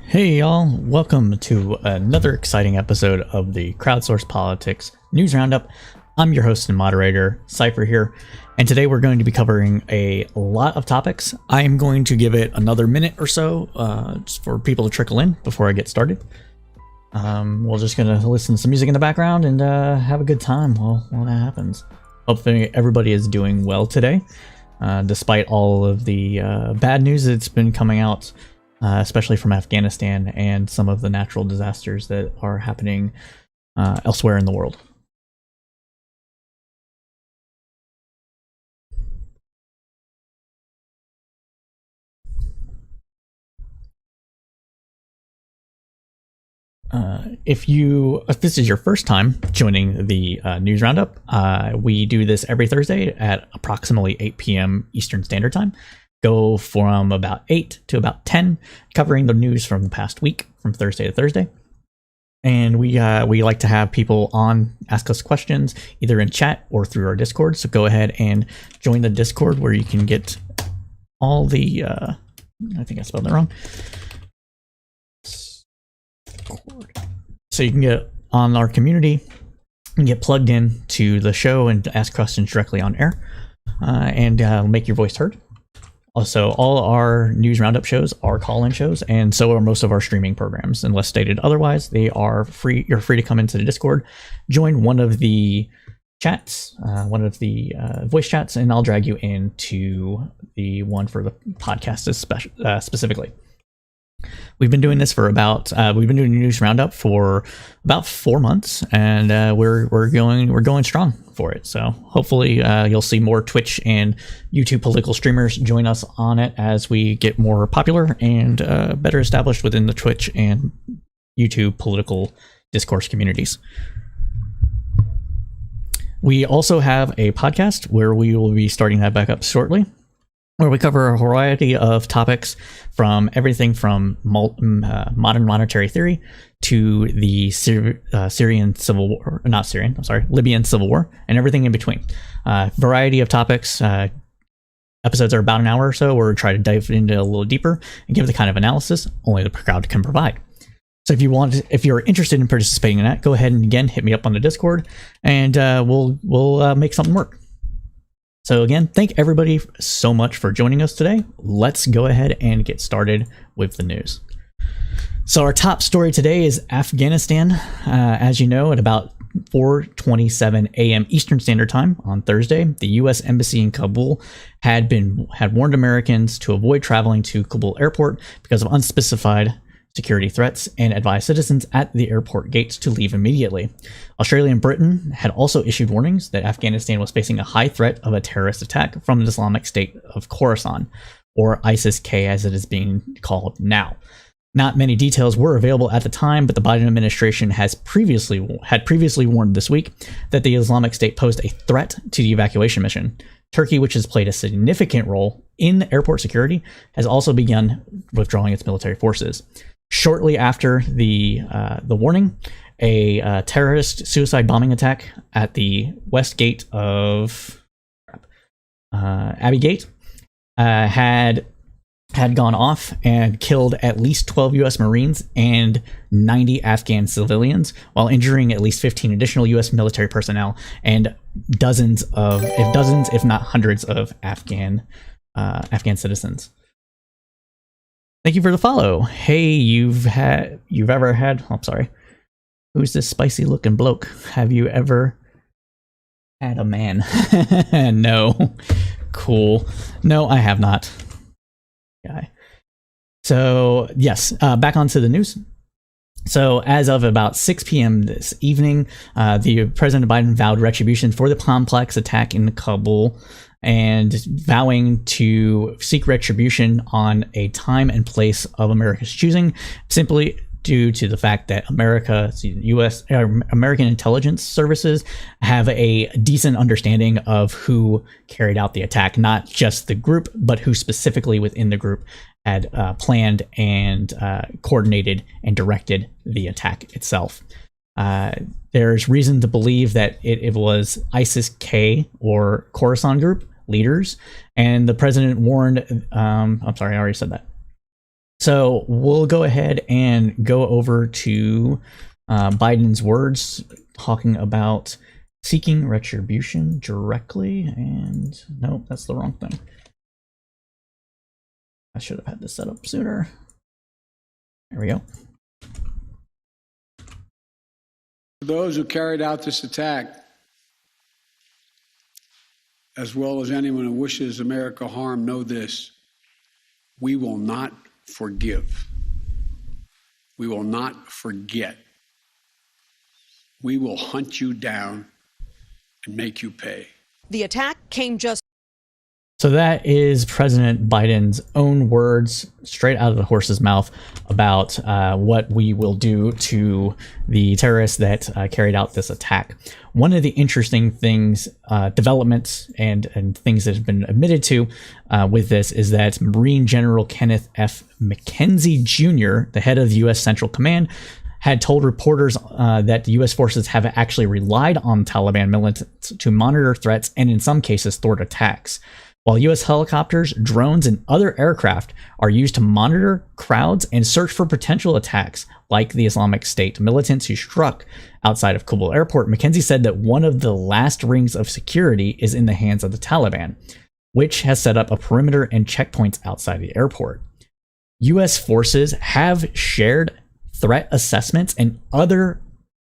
Hey y'all, welcome to another exciting episode of the Crowdsourced Politics News Roundup. I'm your host and moderator, Cypher here, and today we're going to be covering a lot of topics. I am going to give it another minute or so just for people to trickle in before I get started. We're just going to listen to some music in the background and have a good time while that happens. Hopefully everybody is doing well today, despite all of the bad news that's been coming out, especially from Afghanistan and some of the natural disasters that are happening elsewhere in the world. If this is your first time joining the news roundup, we do this every Thursday at approximately 8 p.m. Eastern Standard Time. Go from about 8 to about 10, covering the news from the past week, from Thursday to Thursday. And we like to have people on, ask us questions, either in chat or through our Discord. So go ahead and join the Discord where you can get all the, I think I spelled that wrong. So you can get on our community and get plugged in to the show and ask questions directly on air and make your voice heard. Also, all our news roundup shows are call-in shows, and so are most of our streaming programs. Unless stated otherwise, they are free. You're free to come into the Discord, join one of the chats, one of the voice chats, and I'll drag you into the one for the podcast specifically. We've been doing this for we've been doing a news roundup for about 4 months, and we're going strong for it. So hopefully you'll see more Twitch and YouTube political streamers join us on it as we get more popular and better established within the Twitch and YouTube political discourse communities. We also have a podcast where we will be starting that back up shortly, where we cover a variety of topics from everything from modern monetary theory to the Libyan Civil War, and everything in between. Variety of topics Episodes are about an hour or so, where we try to dive into it a little deeper and give the kind of analysis only the crowd can provide. So if you're interested in participating in that, go ahead and again hit me up on the Discord, and we'll make something work. So again, thank everybody so much for joining us today. Let's go ahead and get started with the news. So our top story today is Afghanistan. As you know, at about 4:27 a.m. Eastern Standard Time on Thursday, the U.S. Embassy in Kabul had warned Americans to avoid traveling to Kabul airport because of unspecified security threats, and advised citizens at the airport gates to leave immediately. Australia and Britain had also issued warnings that Afghanistan was facing a high threat of a terrorist attack from the Islamic State of Khorasan, or ISIS-K as it is being called now. Not many details were available at the time, but the Biden administration had previously warned this week that the Islamic State posed a threat to the evacuation mission. Turkey, which has played a significant role in airport security, has also begun withdrawing its military forces. Shortly after the warning, a terrorist suicide bombing attack at the west gate of Abbey Gate had gone off and killed at least 12 U.S. Marines and 90 Afghan civilians, while injuring at least 15 additional U.S. military personnel and dozens, if not hundreds, of Afghan citizens. Thank you for the follow. Hey, you've ever had, I'm sorry. Who's this spicy looking bloke? Have you ever had a man? No. Cool. No, I have not. Guy. So, yes, back onto the news. So, as of about 6 p.m. this evening, the President Biden vowed retribution for the complex attack in Kabul, and vowing to seek retribution on a time and place of America's choosing, simply due to the fact that American intelligence services have a decent understanding of who carried out the attack, not just the group, but who specifically within the group had planned and coordinated and directed the attack itself. There's reason to believe that it was ISIS-K or Khorasan group leaders, and the president warned, I'm sorry, I already said that. So we'll go ahead and go over to Biden's words talking about seeking retribution directly, and nope, that's the wrong thing. I should have had this set up sooner. There we go. Those who carried out this attack, as well as anyone who wishes America harm, know this: we will not forgive. We will not forget. We will hunt you down and make you pay. The attack came just... So that is President Biden's own words, straight out of the horse's mouth, about what we will do to the terrorists that carried out this attack. One of the interesting things, developments and things that have been admitted to with this, is that Marine General Kenneth F. McKenzie Jr., the head of the U.S. Central Command, had told reporters that the U.S. forces have actually relied on Taliban militants to monitor threats and in some cases thwart attacks. While U.S. helicopters, drones, and other aircraft are used to monitor crowds and search for potential attacks, like the Islamic State militants who struck outside of Kabul airport, McKenzie said that one of the last rings of security is in the hands of the Taliban, which has set up a perimeter and checkpoints outside the airport. U.S. forces have shared threat assessments and other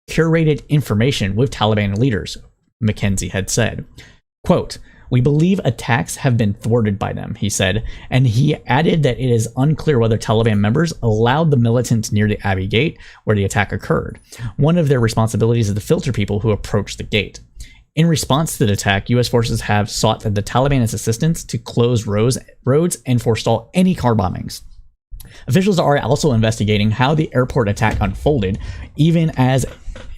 curated information with Taliban leaders, McKenzie had said. Quote, "We believe attacks have been thwarted by them," he said, and he added that it is unclear whether Taliban members allowed the militants near the Abbey Gate where the attack occurred. One of their responsibilities is to filter people who approach the gate. In response to the attack, U.S. forces have sought the Taliban's assistance to close roads and forestall any car bombings. Officials are also investigating how the airport attack unfolded, even as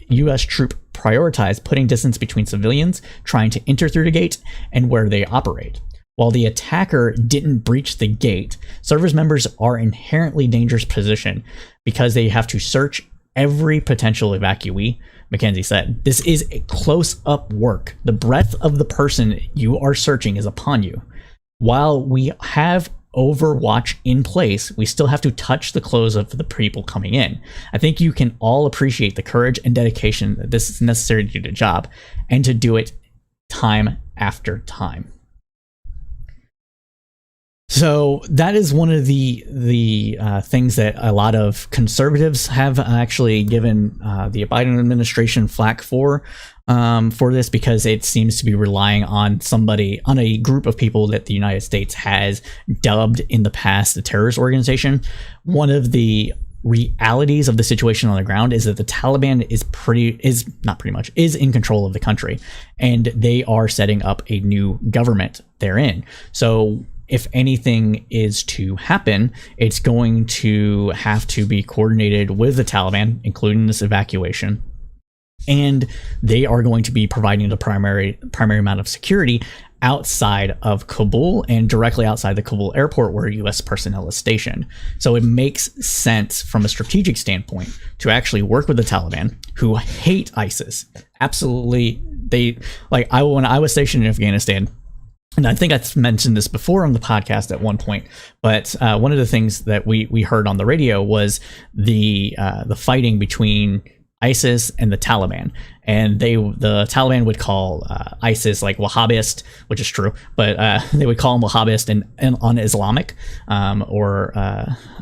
U.S. troops prioritize putting distance between civilians trying to enter through the gate and where they operate. While the attacker didn't breach the gate, service members are inherently dangerous position because they have to search every potential evacuee, McKenzie said. This is a close-up work. The breadth of the person you are searching is upon you. while we have Overwatch in place, we still have to touch the clothes of the people coming in. I think you can all appreciate the courage and dedication that this is necessary to do the job, and to do it time after time. So that is one of the things that a lot of conservatives have actually given the Biden administration flack for this, because it seems to be relying on a group of people that the United States has dubbed in the past a terrorist organization. One of the realities of the situation on the ground is that the Taliban is in control of the country, and they are setting up a new government therein. So if anything is to happen, it's going to have to be coordinated with the Taliban, including this evacuation. And they are going to be providing the primary amount of security outside of Kabul and directly outside the Kabul airport where U.S. personnel is stationed. So it makes sense from a strategic standpoint to actually work with the Taliban, who hate ISIS. Absolutely. When I was stationed in Afghanistan, and I think I've mentioned this before on the podcast at one point, but one of the things that we heard on the radio was the fighting between ISIS and the Taliban, and the Taliban would call ISIS like Wahhabist, which is true, but they would call them Wahhabist and un-Islamic, or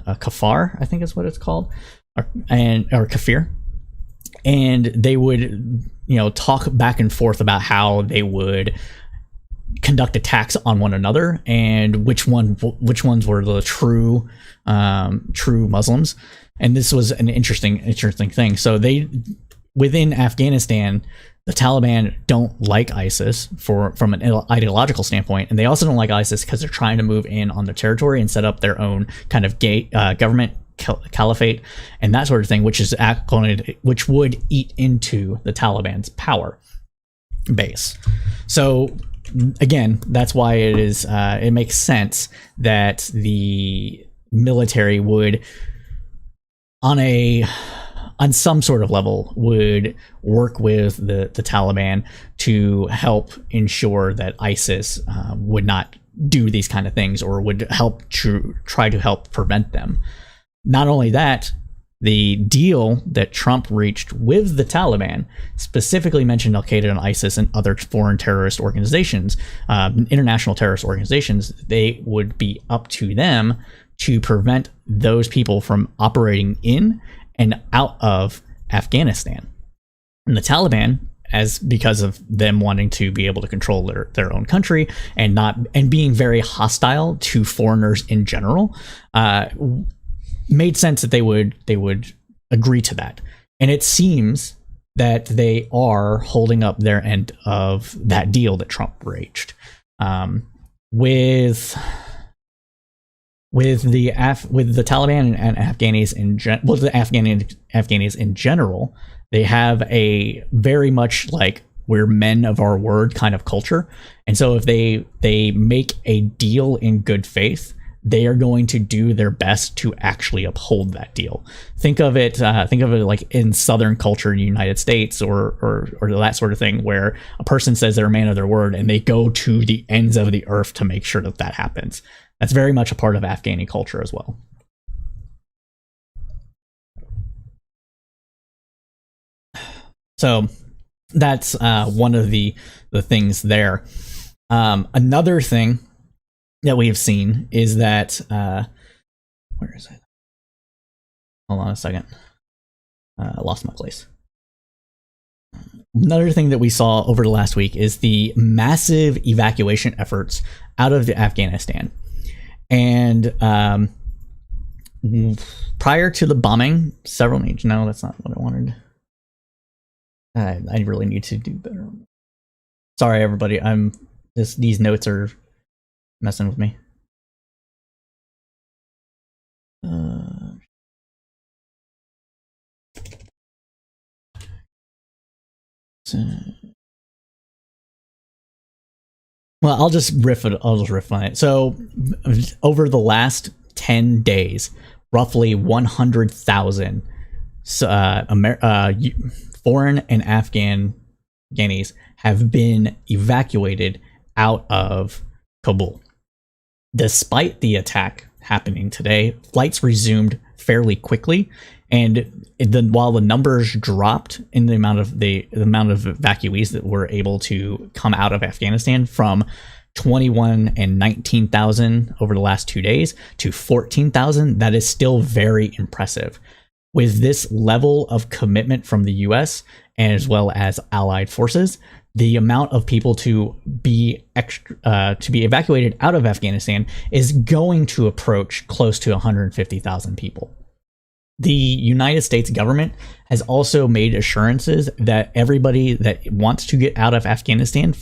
kafar, I think is what it's called, or kafir, and they would talk back and forth about how they would conduct attacks on one another and which ones were the true Muslims. And this was an interesting thing. So within Afghanistan, the Taliban don't like ISIS from an ideological standpoint, and they also don't like ISIS because they're trying to move in on their territory and set up their own kind of government caliphate and that sort of thing, which would eat into the Taliban's power base. So again, that's why it makes sense that the military would, on some sort of level, would work with the Taliban to help ensure that ISIS would not do these kind of things, or would try to help prevent them. Not only that, the deal that Trump reached with the Taliban specifically mentioned Al-Qaeda and ISIS and other foreign terrorist organizations, international terrorist organizations. They would be up to them to prevent those people from operating in and out of Afghanistan. And the Taliban, because of them wanting to be able to control their own country and being very hostile to foreigners in general, made sense that they would agree to that. And it seems that they are holding up their end of that deal that Trump reached with the Taliban and Afghanis Afghanis in general. They have a very much like we're men of our word kind of culture, and so if they make a deal in good faith, they are going to do their best to actually uphold that deal. Think of it like in Southern culture in the United States or that sort of thing, where a person says they're a man of their word and they go to the ends of the earth to make sure that happens. That's very much a part of Afghani culture as well. So that's one of the things there. Another thing that we have seen is that where is it? Hold on a second. I lost my place. Another thing that we saw over the last week is the massive evacuation efforts out of Afghanistan. And prior to the bombing, no, that's not what I wanted. I really need to do better. Sorry, everybody. These notes are messing with me. Well, I'll just riff on it. So, over the last 10 days, roughly 100,000 foreign and Afghanis have been evacuated out of Kabul. Despite the attack happening today, flights resumed fairly quickly, and while the numbers dropped in the amount of evacuees that were able to come out of Afghanistan from 21 and 19,000 over the last 2 days to 14,000, that is still very impressive. With this level of commitment from the US as well as allied forces, the amount of people to be evacuated out of Afghanistan is going to approach close to 150,000 people. The United States government has also made assurances that everybody that wants to get out of Afghanistan,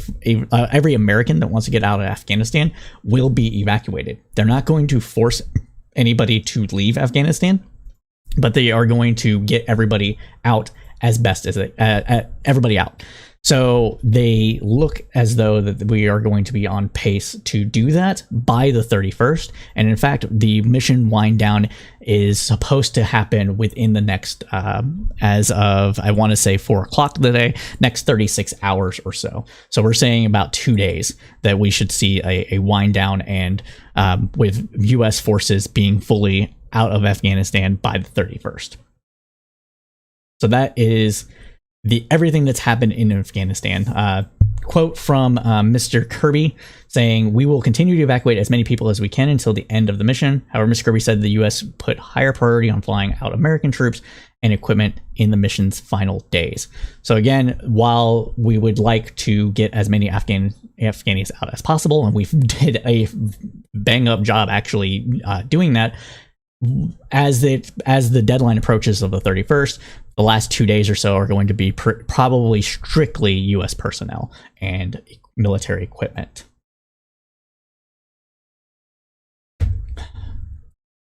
every American that wants to get out of Afghanistan, will be evacuated. They're not going to force anybody to leave Afghanistan, but they are going to get everybody out as best as everybody out. So they look as though that we are going to be on pace to do that by the 31st. And in fact, the mission wind down is supposed to happen within the next, as of, I want to say 4 o'clock today, next 36 hours or so. So we're saying about 2 days that we should see a wind down, and with US forces being fully out of Afghanistan by the 31st. So that is everything that's happened in Afghanistan. Quote from Mr. Kirby saying, "We will continue to evacuate as many people as we can until the end of the mission." However, Mr. Kirby said the U.S. put higher priority on flying out American troops and equipment in the mission's final days. So again, while we would like to get as many Afghanis out as possible, and we did a bang up job actually doing that, as the deadline approaches of the 31st, the last 2 days or so are going to be probably strictly U.S. personnel and military equipment.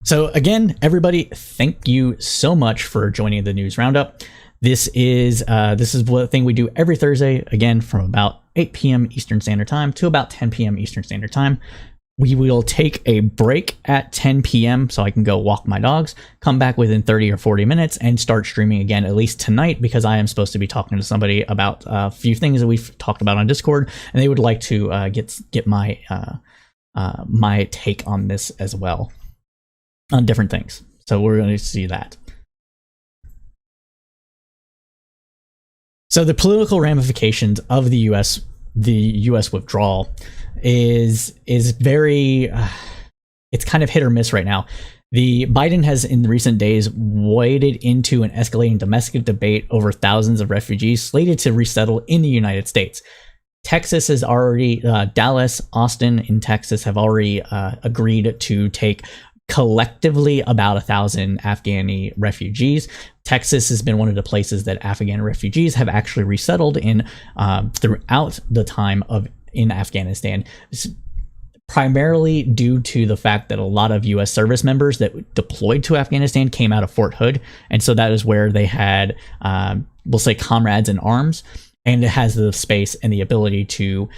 So again, everybody, thank you so much for joining the News Roundup. This is the thing we do every Thursday, again, from about 8 p.m. Eastern Standard Time to about 10 p.m. Eastern Standard Time. We will take a break at 10 p.m. so I can go walk my dogs, come back within 30 or 40 minutes, and start streaming again, at least tonight, because I am supposed to be talking to somebody about a few things that we've talked about on Discord, and they would like to get my my take on this as well, on different things. So we're going to see that. So the political ramifications of the U.S. withdrawal is very it's kind of hit or miss right now. The Biden has in recent days waded into an escalating domestic debate over thousands of refugees slated to resettle in the United States. Texas has already Dallas, Austin in Texas have already agreed to take collectively about 1,000 Afghani refugees. Texas has been one of the places that Afghan refugees have actually resettled in throughout the time in Afghanistan, primarily due to the fact that a lot of U.S. service members that deployed to Afghanistan came out of Fort Hood, and so that is where they had, we'll say, comrades in arms, and it has the space and the ability to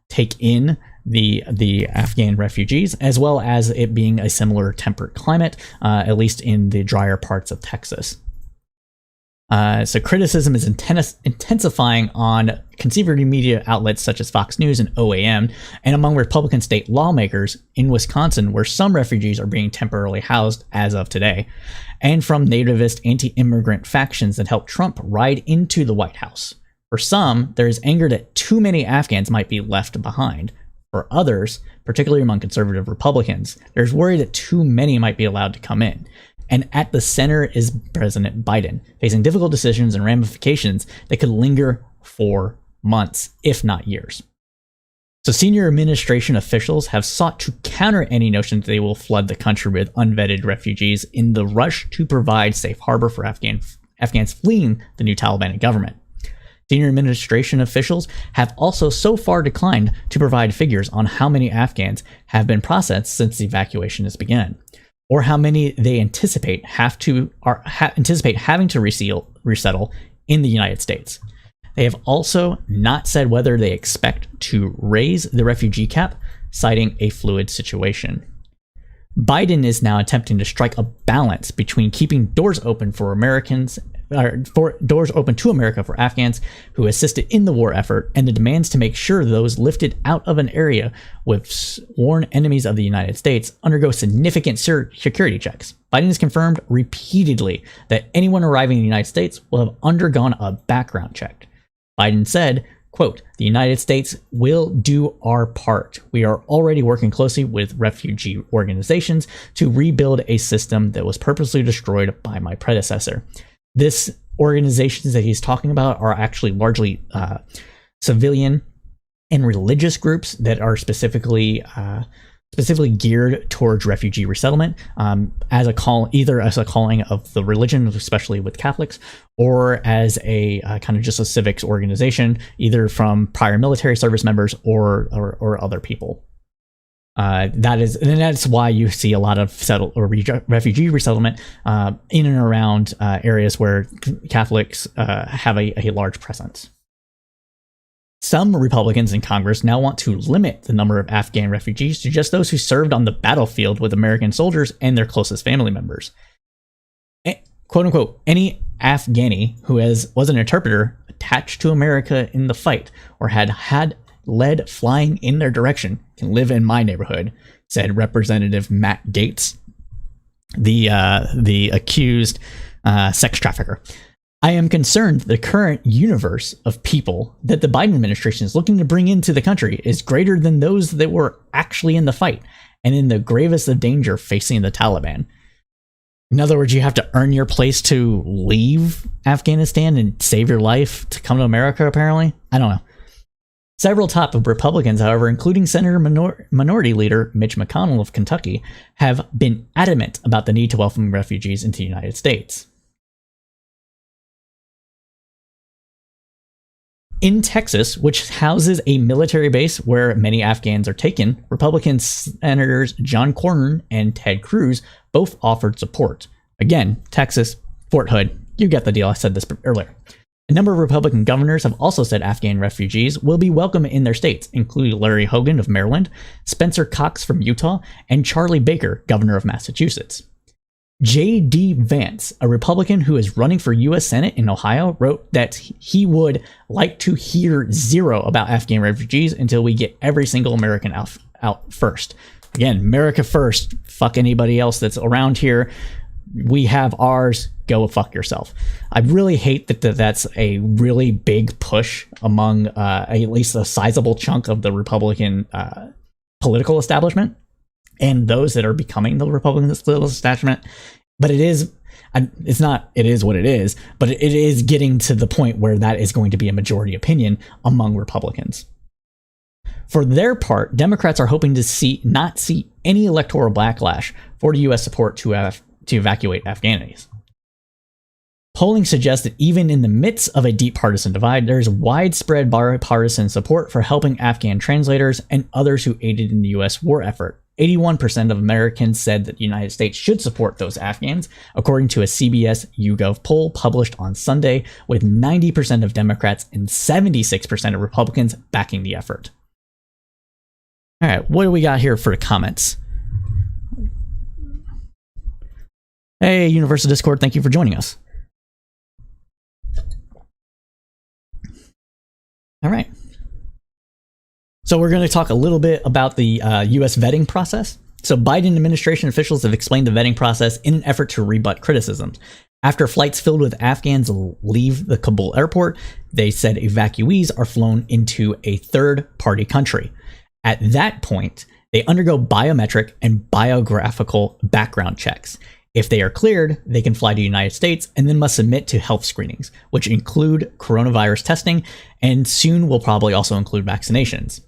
take in the Afghan refugees, as well as it being a similar temperate climate, at least in the drier parts of Texas. So criticism is intensifying on conservative media outlets such as Fox News and OAM, and among Republican state lawmakers in Wisconsin, where some refugees are being temporarily housed as of today, and from nativist anti-immigrant factions that helped Trump ride into the White House. For some, there is anger that too many Afghans might be left behind. For others, particularly among conservative Republicans, there's worry that too many might be allowed to come in. And at the center is President Biden, facing difficult decisions and ramifications that could linger for months, if not years. So senior administration officials have sought to counter any notion that they will flood the country with unvetted refugees in the rush to provide safe harbor for Afghans fleeing the new Taliban government. Senior administration officials have also so far declined to provide figures on how many Afghans have been processed since the evacuation has begun, or how many they anticipate having to resettle in the United States. They have also not said whether they expect to raise the refugee cap, citing a fluid situation. Biden is now attempting to strike a balance between keeping doors open for Americans doors open to America for Afghans who assisted in the war effort, and the demands to make sure those lifted out of an area with sworn enemies of the United States undergo significant security checks. Biden has confirmed repeatedly that anyone arriving in the United States will have undergone a background check. Biden said, quote, "The United States will do our part. We are already working closely with refugee organizations to rebuild a system that was purposely destroyed by my predecessor." This organizations that he's talking about are actually largely civilian and religious groups that are specifically geared towards refugee resettlement, either as a calling of the religion, especially with Catholics, or as a kind of just a civics organization, either from prior military service members or other people. That's why you see a lot of refugee resettlement in and around areas where Catholics have a large presence. Some Republicans in Congress now want to limit the number of Afghan refugees to just those who served on the battlefield with American soldiers and their closest family members. Quote unquote, any Afghani who was an interpreter attached to America in the fight or had lead flying in their direction can live in my neighborhood, said Representative Matt Gaetz, the accused sex trafficker. I am concerned the current universe of people that the Biden administration is looking to bring into the country is greater than those that were actually in the fight and in the gravest of danger facing the Taliban. In other words, you have to earn your place to leave Afghanistan and save your life to come to America, apparently. I don't know. Several top Republicans, however, including Senator Minority Leader Mitch McConnell of Kentucky, have been adamant about the need to welcome refugees into the United States. In Texas, which houses a military base where many Afghans are taken, Republican Senators John Cornyn and Ted Cruz both offered support. Again, Texas, Fort Hood, you get the deal. I said this earlier. A number of Republican governors have also said Afghan refugees will be welcome in their states, including Larry Hogan of Maryland, Spencer Cox from Utah, and Charlie Baker, governor of Massachusetts. J.D. Vance, a Republican who is running for U.S. Senate in Ohio, wrote that he would like to hear zero about Afghan refugees until we get every single American out first. Again, America first. Fuck anybody else that's around here. We have ours. Go fuck yourself. I really hate that that's a really big push among at least a sizable chunk of the Republican political establishment and those that are becoming the Republican political establishment. But it is what it is, but it is getting to the point where that is going to be a majority opinion among Republicans. For their part, Democrats are hoping to not see any electoral backlash for the U.S. support to evacuate Afghanis. Polling suggests that even in the midst of a deep partisan divide, there is widespread bipartisan support for helping Afghan translators and others who aided in the U.S. war effort. 81% of Americans said that the United States should support those Afghans, according to a CBS YouGov poll published on Sunday, with 90% of Democrats and 76% of Republicans backing the effort. All right, what do we got here for the comments? Hey, Universal Discord, thank you for joining us. All right. So we're going to talk a little bit about the U.S. vetting process. So Biden administration officials have explained the vetting process in an effort to rebut criticisms. After flights filled with Afghans leave the Kabul airport, they said evacuees are flown into a third-party country. At that point, they undergo biometric and biographical background checks. If they are cleared, they can fly to the United States and then must submit to health screenings, which include coronavirus testing and soon will probably also include vaccinations.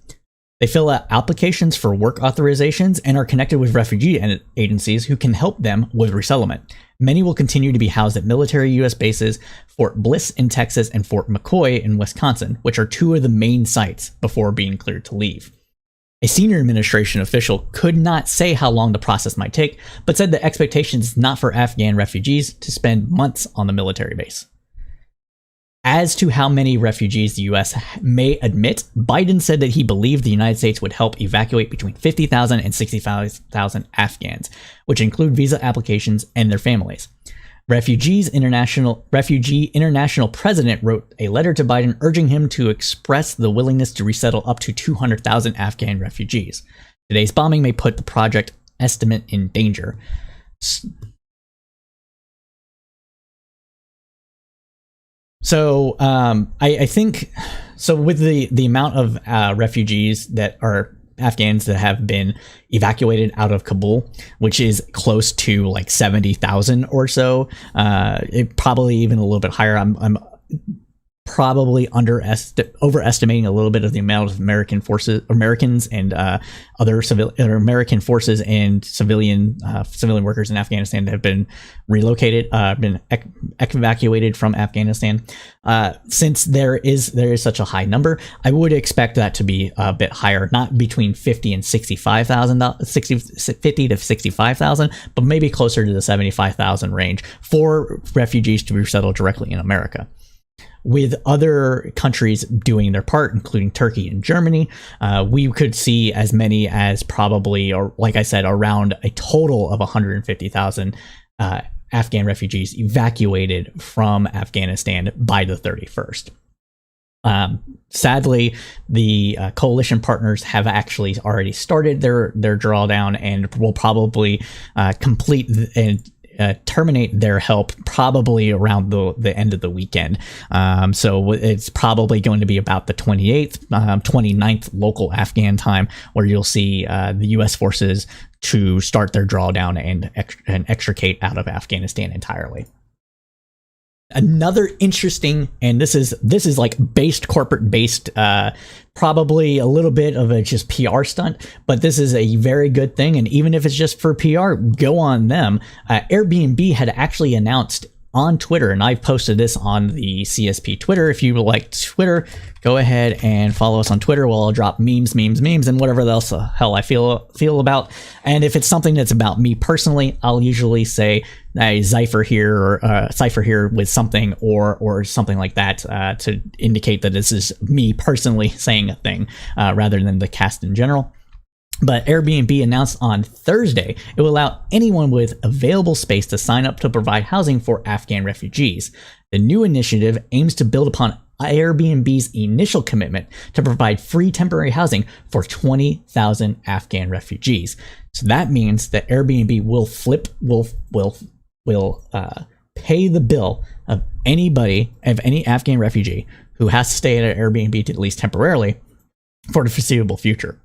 They fill out applications for work authorizations and are connected with refugee agencies who can help them with resettlement. Many will continue to be housed at military U.S. bases, Fort Bliss in Texas and Fort McCoy in Wisconsin, which are two of the main sites before being cleared to leave. A senior administration official could not say how long the process might take, but said the expectation is not for Afghan refugees to spend months on the military base. As to how many refugees the U.S. may admit, Biden said that he believed the United States would help evacuate between 50,000 and 65,000 Afghans, which include visa applications and their families. Refugee International president wrote a letter to Biden urging him to express the willingness to resettle up to 200,000 Afghan refugees. Today's bombing may put the project estimate in danger. So I think so with the amount of refugees that are Afghans that have been evacuated out of Kabul, which is close to like 70,000 or so, it probably even a little bit higher. I'm probably overestimating a little bit of the amount of Americans and other American forces and civilian workers in Afghanistan that have been relocated, been evacuated from Afghanistan. Since there is such a high number, I would expect that to be a bit higher, not between 50 and 65,000, 50 to 65,000, but maybe closer to the 75,000 range for refugees to be resettled directly in America. With other countries doing their part, including Turkey and Germany, we could see as many as probably, or like I said, around a total of 150,000 Afghan refugees evacuated from Afghanistan by the 31st. Sadly, the coalition partners have actually already started their drawdown and will probably complete and terminate their help probably around the end of the weekend. So it's probably going to be about the 28th, 29th local Afghan time where you'll see the U.S. forces to start their drawdown and extricate out of Afghanistan entirely. Another interesting, and this is like corporate based, probably a little bit of a just PR stunt, but this is a very good thing. And even if it's just for PR, go on them. Airbnb had actually announced on Twitter, and I've posted this on the CSP Twitter. If you like Twitter, go ahead and follow us on Twitter. Well, I'll drop memes, and whatever else the hell I feel about. And if it's something that's about me personally, I'll usually say a cipher here with something or something like that to indicate that this is me personally saying a thing rather than the cast in general. But Airbnb announced on Thursday it will allow anyone with available space to sign up to provide housing for Afghan refugees. The new initiative aims to build upon Airbnb's initial commitment to provide free temporary housing for 20,000 Afghan refugees. So that means that Airbnb will pay the bill of any Afghan refugee who has to stay at an Airbnb at least temporarily for the foreseeable future.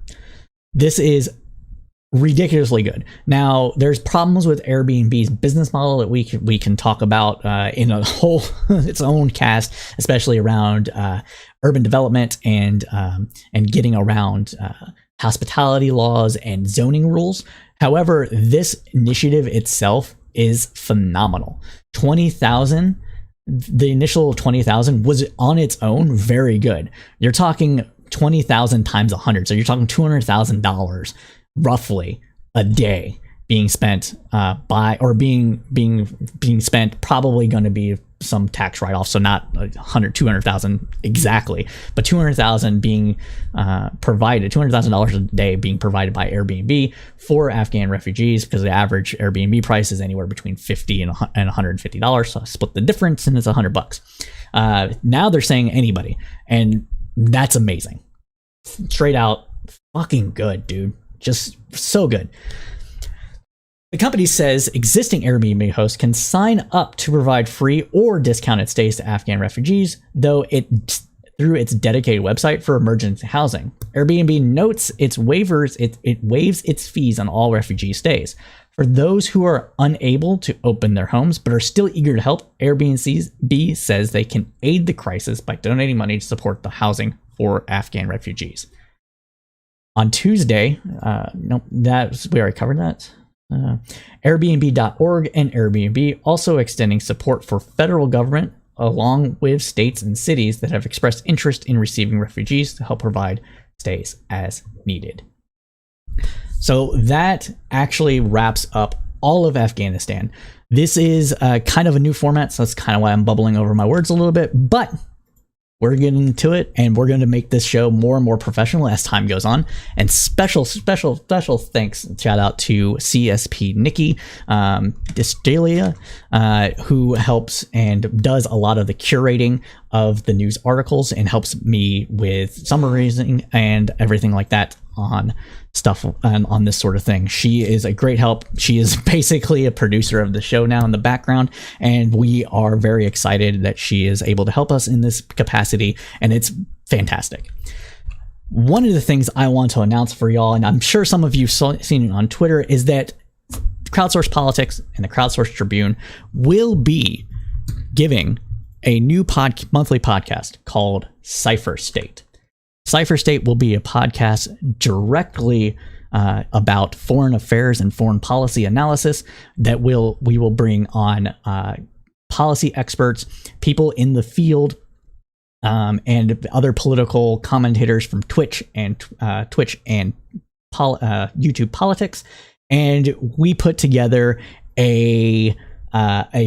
This is ridiculously good. Now, there's problems with Airbnb's business model that we can talk about in a whole its own cast, especially around urban development and getting around hospitality laws and zoning rules. However, this initiative itself is phenomenal. 20,000. The initial 20,000 was on its own very good. You're talking 20,000 times 100, so you're talking $200,000 roughly a day being spent being spent. Probably going to be some tax write-off, so not 200,000 exactly, but 200,000 being provided, $200,000 a day being provided by Airbnb for Afghan refugees, because the average Airbnb price is anywhere between $50 and $150. So I split the difference, and it's $100. Now they're saying anybody, and that's amazing. Straight out fucking good, dude. Just so good. The company says existing Airbnb hosts can sign up to provide free or discounted stays to Afghan refugees, through its dedicated website for emergency housing. Airbnb notes it waives its fees on all refugee stays. For those who are unable to open their homes but are still eager to help, Airbnb says they can aid the crisis by donating money to support the housing for Afghan refugees. On Tuesday, we already covered that. Airbnb.org and Airbnb also extending support for federal government along with states and cities that have expressed interest in receiving refugees to help provide stays as needed. So that actually wraps up all of Afghanistan. This is kind of a new format, so that's kind of why I'm bubbling over my words a little bit, but we're getting into it, and we're going to make this show more and more professional as time goes on. And special thanks, shout out to CSP Nikki Distalia, who helps and does a lot of the curating of the news articles and helps me with summarizing and everything like that on stuff on this sort of thing. She is a great help. She is basically a producer of the show now in the background, and we are very excited that she is able to help us in this capacity, and it's fantastic. One of the things I want to announce for y'all, and I'm sure some of you seen it on Twitter, is that Crowdsourced Politics and the Crowdsourced Tribune will be giving a new monthly podcast called Cipher State. Cipher State will be a podcast directly about foreign affairs and foreign policy analysis that we will bring on policy experts, people in the field, and other political commentators from Twitch and YouTube politics. And we put together a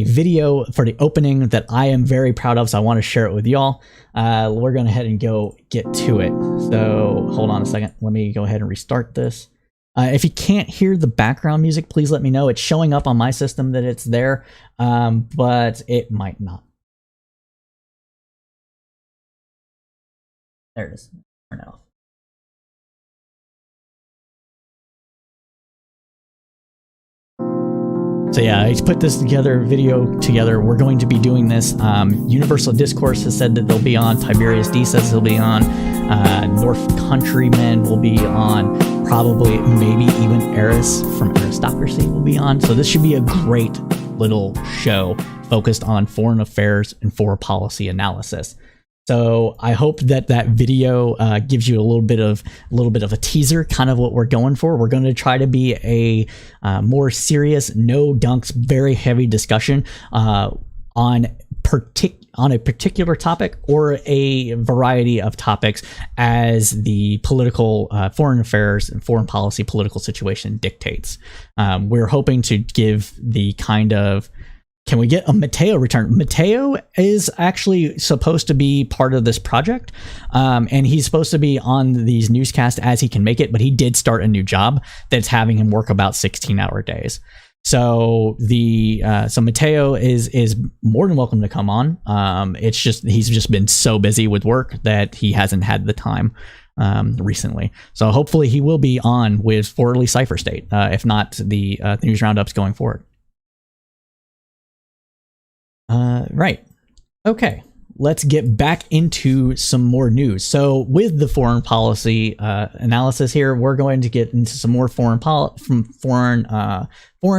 video for the opening that I am very proud of, so I want to share it with y'all. We're going to head and go get to it. So hold on a second. Let me go ahead and restart this. If you can't hear the background music, please let me know. It's showing up on my system that it's there, but it might not. There it is. Turn it off. So yeah, I put this video together. We're going to be doing this. Universal Discourse has said that they'll be on. Tiberius D says they'll be on. North Countrymen will be on. Probably, maybe even Eris from Aristocracy will be on. So this should be a great little show focused on foreign affairs and foreign policy analysis. So I hope that video gives you a little bit of a teaser, kind of what we're going for. We're going to try to be a more serious, no dunks, very heavy discussion on a particular topic or a variety of topics as the political foreign affairs and foreign policy political situation dictates. We're hoping to give the kind of, can we get a Mateo return? Mateo is actually supposed to be part of this project, and he's supposed to be on these newscasts as he can make it, but he did start a new job that's having him work about 16-hour days. So so Mateo is more than welcome to come on. It's just he's just been so busy with work that he hasn't had the time recently. So hopefully he will be on with Forwardly Cipher State, if not the news roundups going forward. Right. Okay. Let's get back into some more news. So with the foreign policy analysis here, we're going to get into some more foreign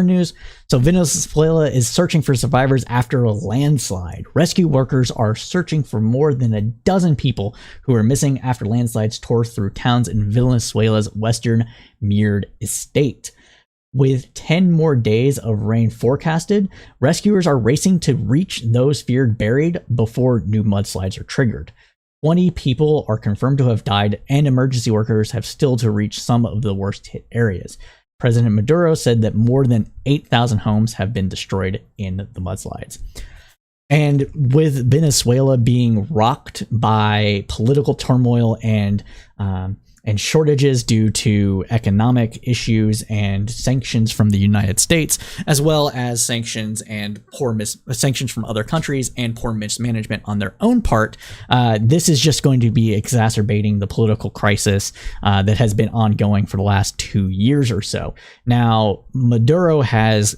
news. So Venezuela is searching for survivors after a landslide. Rescue workers are searching for more than a dozen people who are missing after landslides tore through towns in Venezuela's western Mirred Estate. With 10 more days of rain forecasted, rescuers are racing to reach those feared buried before new mudslides are triggered. 20 people are confirmed to have died, and emergency workers have still to reach some of the worst hit areas. President Maduro said that more than 8,000 homes have been destroyed in the mudslides. And with Venezuela being rocked by political turmoil and shortages due to economic issues and sanctions from the United States, as well as sanctions and sanctions from other countries and poor mismanagement on their own part, this is just going to be exacerbating the political crisis that has been ongoing for the last 2 years or so. Now, Maduro has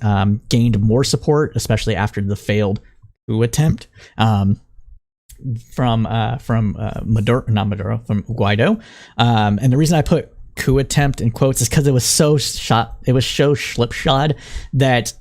gained more support, especially after the failed coup attempt. From Guaido. And the reason I put coup attempt in quotes is because it was so slipshod that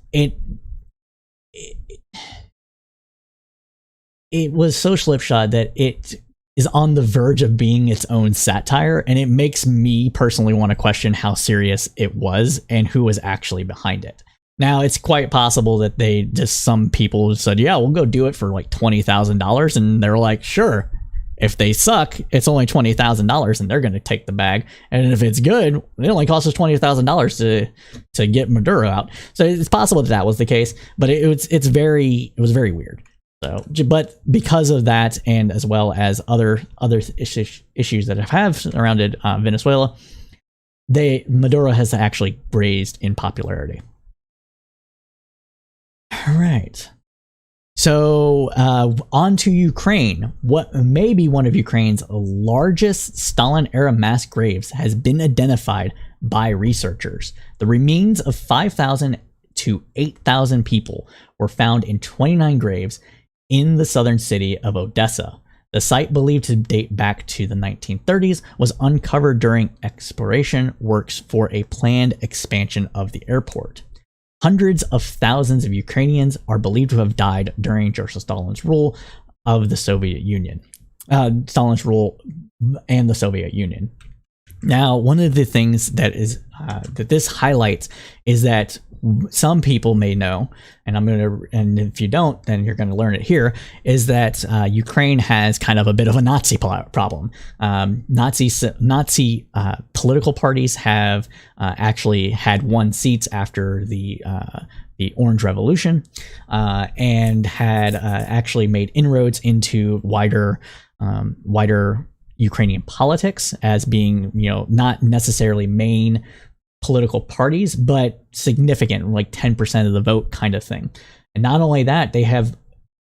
it was so slipshod that it is on the verge of being its own satire, and it makes me personally want to question how serious it was and who was actually behind it. Now, it's quite possible that some people said, yeah, we'll go do it for like $20,000. And they're like, sure, if they suck, it's only $20,000 and they're going to take the bag. And if it's good, it only costs us $20,000 to get Maduro out. So it's possible that was the case, but it was very weird. So, but because of that, and as well as other issues that have surrounded Venezuela, Maduro has actually raised in popularity. All right. So on to Ukraine. What may be one of Ukraine's largest Stalin-era mass graves has been identified by researchers. The remains of 5,000 to 8,000 people were found in 29 graves in the southern city of Odessa. The site, believed to date back to the 1930s, was uncovered during exploration works for a planned expansion of the airport. Hundreds of thousands of Ukrainians are believed to have died during Joseph Stalin's rule of the Soviet Union. Stalin's rule and the Soviet Union. Now, one of the things that is that this highlights is that some people may know, and if you don't, then you're going to learn it here, is that Ukraine has kind of a bit of a Nazi problem. Nazi political parties have actually had won seats after the Orange Revolution, and had actually made inroads into wider Ukrainian politics as being, not necessarily main political parties, but significant, like 10% of the vote kind of thing. And not only that, they have,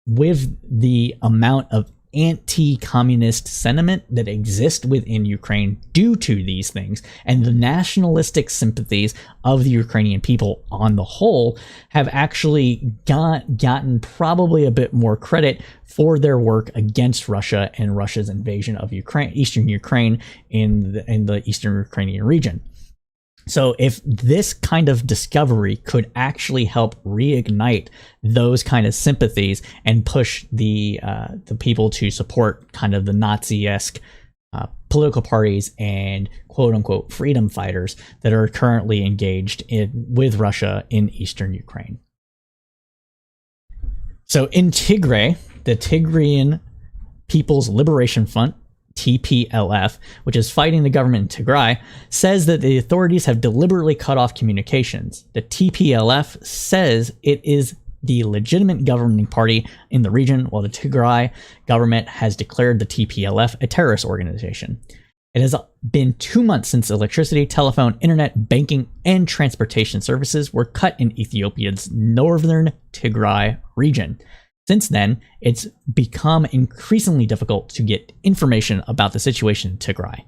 with the amount of anti-communist sentiment that exists within Ukraine due to these things, and the nationalistic sympathies of the Ukrainian people on the whole, have actually gotten probably a bit more credit for their work against Russia and Russia's invasion of eastern Ukraine in the eastern Ukrainian region. So if this kind of discovery could actually help reignite those kind of sympathies and push the people to support kind of the Nazi-esque political parties and quote-unquote freedom fighters that are currently engaged with Russia in eastern Ukraine. So in Tigray, the Tigrayan People's Liberation Front, TPLF, which is fighting the government in Tigray, says that the authorities have deliberately cut off communications. The TPLF says it is the legitimate governing party in the region, while the Tigray government has declared the TPLF a terrorist organization. It has been 2 months since electricity, telephone, internet, banking, and transportation services were cut in Ethiopia's northern Tigray region. Since then, it's become increasingly difficult to get information about the situation in Tigray.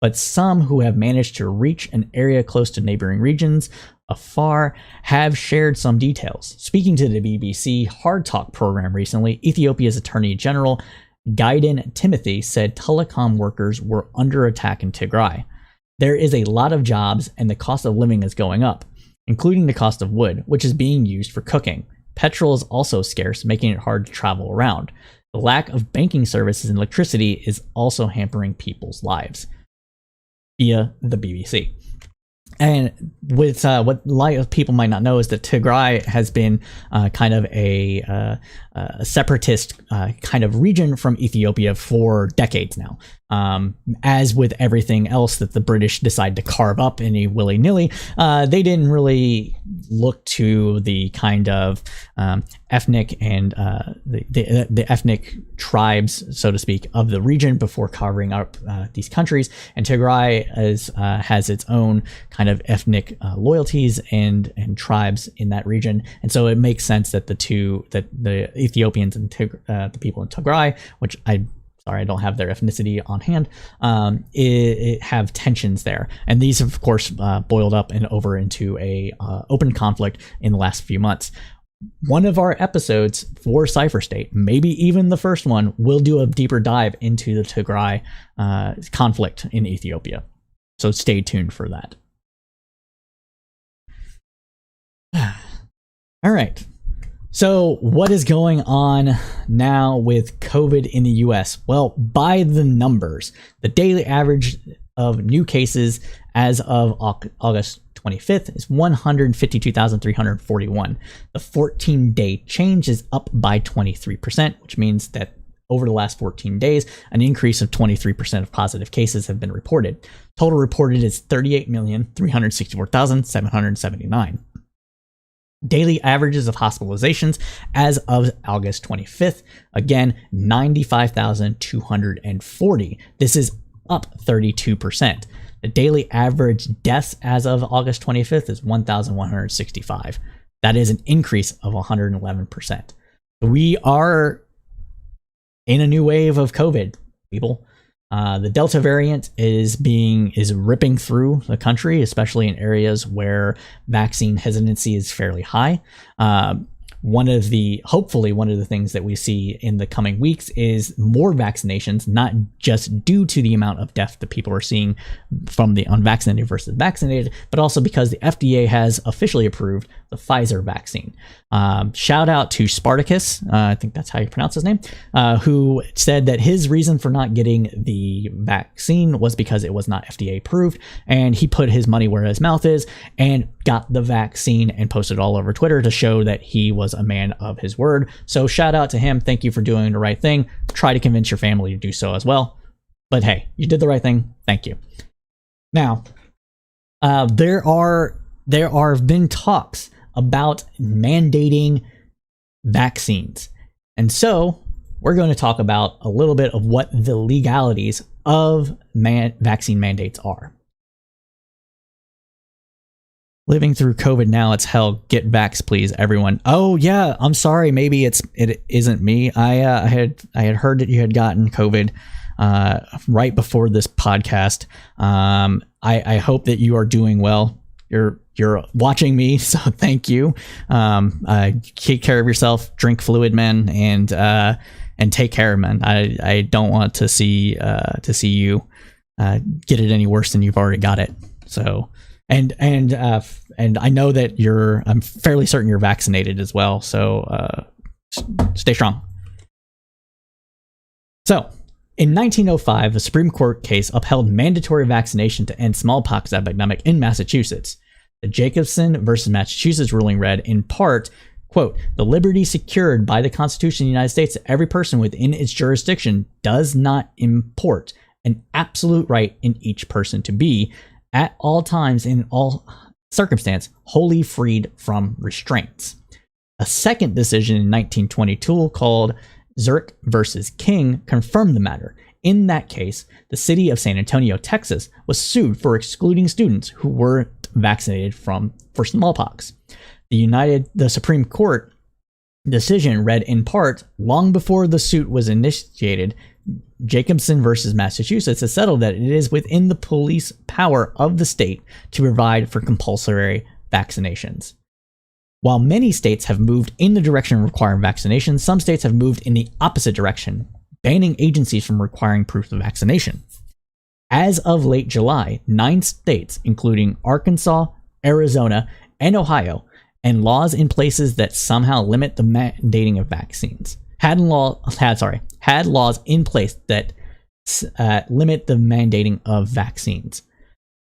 But some who have managed to reach an area close to neighboring regions afar have shared some details. Speaking to the BBC Hard Talk program recently, Ethiopia's Attorney General Gaiden Timothy said telecom workers were under attack in Tigray. There is a lot of jobs and the cost of living is going up, including the cost of wood, which is being used for cooking. Petrol is also scarce, making it hard to travel around. The lack of banking services and electricity is also hampering people's lives. Via the BBC. And with what a lot of people might not know is that Tigray has been kind of a separatist kind of region from Ethiopia for decades now. As with everything else that the British decide to carve up any willy-nilly, they didn't really look to the kind of ethnic and the ethnic tribes, so to speak, of the region before carving up these countries. And Tigray has its own kind of ethnic loyalties and tribes in that region, and so it makes sense that the Ethiopians and the people in Tigray, which I don't have their ethnicity on hand, it have tensions there. And these have, of course, boiled up and over into a open conflict in the last few months. One of our episodes for Cypher State, maybe even the first one, will do a deeper dive into the Tigray conflict in Ethiopia. So stay tuned for that. All right. So what is going on now with COVID in the US? Well, by the numbers, the daily average of new cases as of August 25th is 152,341. The 14-day change is up by 23%, which means that over the last 14 days, an increase of 23% of positive cases have been reported. Total reported is 38,364,779. Daily averages of hospitalizations as of August 25th, again, 95,240. This is up 32%. The daily average deaths as of August 25th is 1,165. That is an increase of 111%. We are in a new wave of COVID, people. The Delta variant is ripping through the country, especially in areas where vaccine hesitancy is fairly high. Hopefully one of the things that we see in the coming weeks is more vaccinations, not just due to the amount of death that people are seeing from the unvaccinated versus vaccinated, but also because the FDA has officially approved the Pfizer vaccine. Shout out to Spartacus, I think that's how you pronounce his name, who said that his reason for not getting the vaccine was because it was not FDA approved, and he put his money where his mouth is and got the vaccine and posted all over Twitter to show that he was a man of his word. So shout out to him. Thank you for doing the right thing. Try to convince your family to do so as well. But hey, you did the right thing. Thank you. Now, there have been talks about mandating vaccines. And so we're going to talk about a little bit of what the legalities of vaccine mandates are. Living through COVID now, it's hell. Get vax, please, everyone. Oh yeah, I'm sorry. Maybe it isn't me. I had heard that you had gotten COVID right before this podcast. I hope that you are doing well. You're watching me, so thank you. Take care of yourself. Drink fluid, man, and take care, man. I don't want to see you get it any worse than you've already got it. So. And I know that I'm fairly certain you're vaccinated as well. So stay strong. So in 1905, a Supreme Court case upheld mandatory vaccination to end smallpox epidemic in Massachusetts. The Jacobson versus Massachusetts ruling read, in part, quote, "The liberty secured by the Constitution of the United States to every person within its jurisdiction does not import an absolute right in each person to be, at all times in all circumstance, wholly freed from restraints." A second decision in 1922 called Zurich versus King confirmed the matter. In that case, the city of San Antonio, Texas, was sued for excluding students who weren't vaccinated for smallpox. The Supreme Court decision read, in part, long before the suit was initiated, Jacobson versus Massachusetts has settled that it is within the police power of the state to provide for compulsory vaccinations. While many states have moved in the direction of requiring vaccinations, some states have moved in the opposite direction, banning agencies from requiring proof of vaccination. As of late July, 9 states, including Arkansas, Arizona, and Ohio, and laws in places that somehow limit the mandating of vaccines, had laws in place that limit the mandating of vaccines.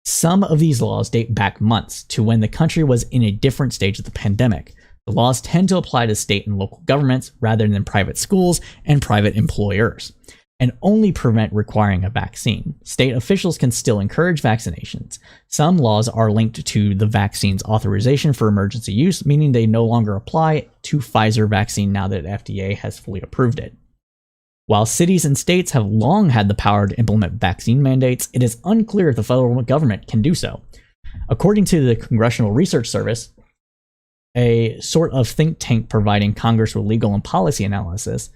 Some of these laws date back months to when the country was in a different stage of the pandemic. The laws tend to apply to state and local governments rather than private schools and private employers, and only prevent requiring a vaccine. State officials can still encourage vaccinations. Some laws are linked to the vaccine's authorization for emergency use, meaning they no longer apply to Pfizer vaccine now that FDA has fully approved it. While cities and states have long had the power to implement vaccine mandates, it is unclear if the federal government can do so. According to the Congressional Research Service, a sort of think tank providing Congress with legal and policy analysis,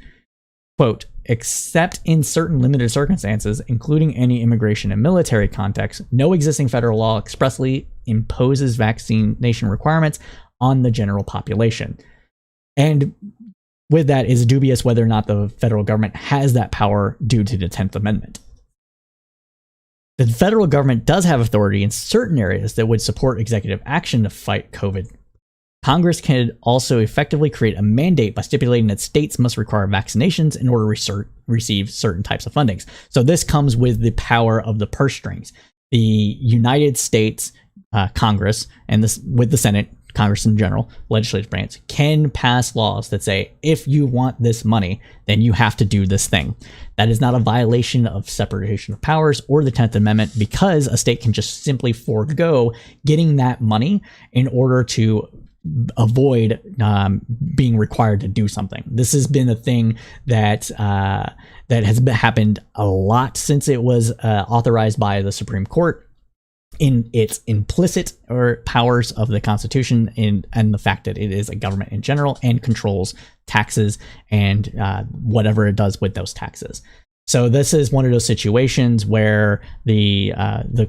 quote, "Except in certain limited circumstances, including any immigration and military context, no existing federal law expressly imposes vaccination requirements on the general population." And with that, is dubious whether or not the federal government has that power due to the 10th Amendment. The federal government does have authority in certain areas that would support executive action to fight COVID. Congress can also effectively create a mandate by stipulating that states must require vaccinations in order to receive certain types of fundings. So this comes with the power of the purse strings. The United States Congress and with the Senate, Congress in general, legislative branch, can pass laws that say, if you want this money, then you have to do this thing. That is not a violation of separation of powers or the 10th Amendment, because a state can just simply forego getting that money in order to avoid being required to do something. This has been a thing that has happened a lot since it was authorized by the Supreme Court in its implicit or powers of the Constitution and the fact that it is a government in general and controls taxes and whatever it does with those taxes. So this is one of those situations where the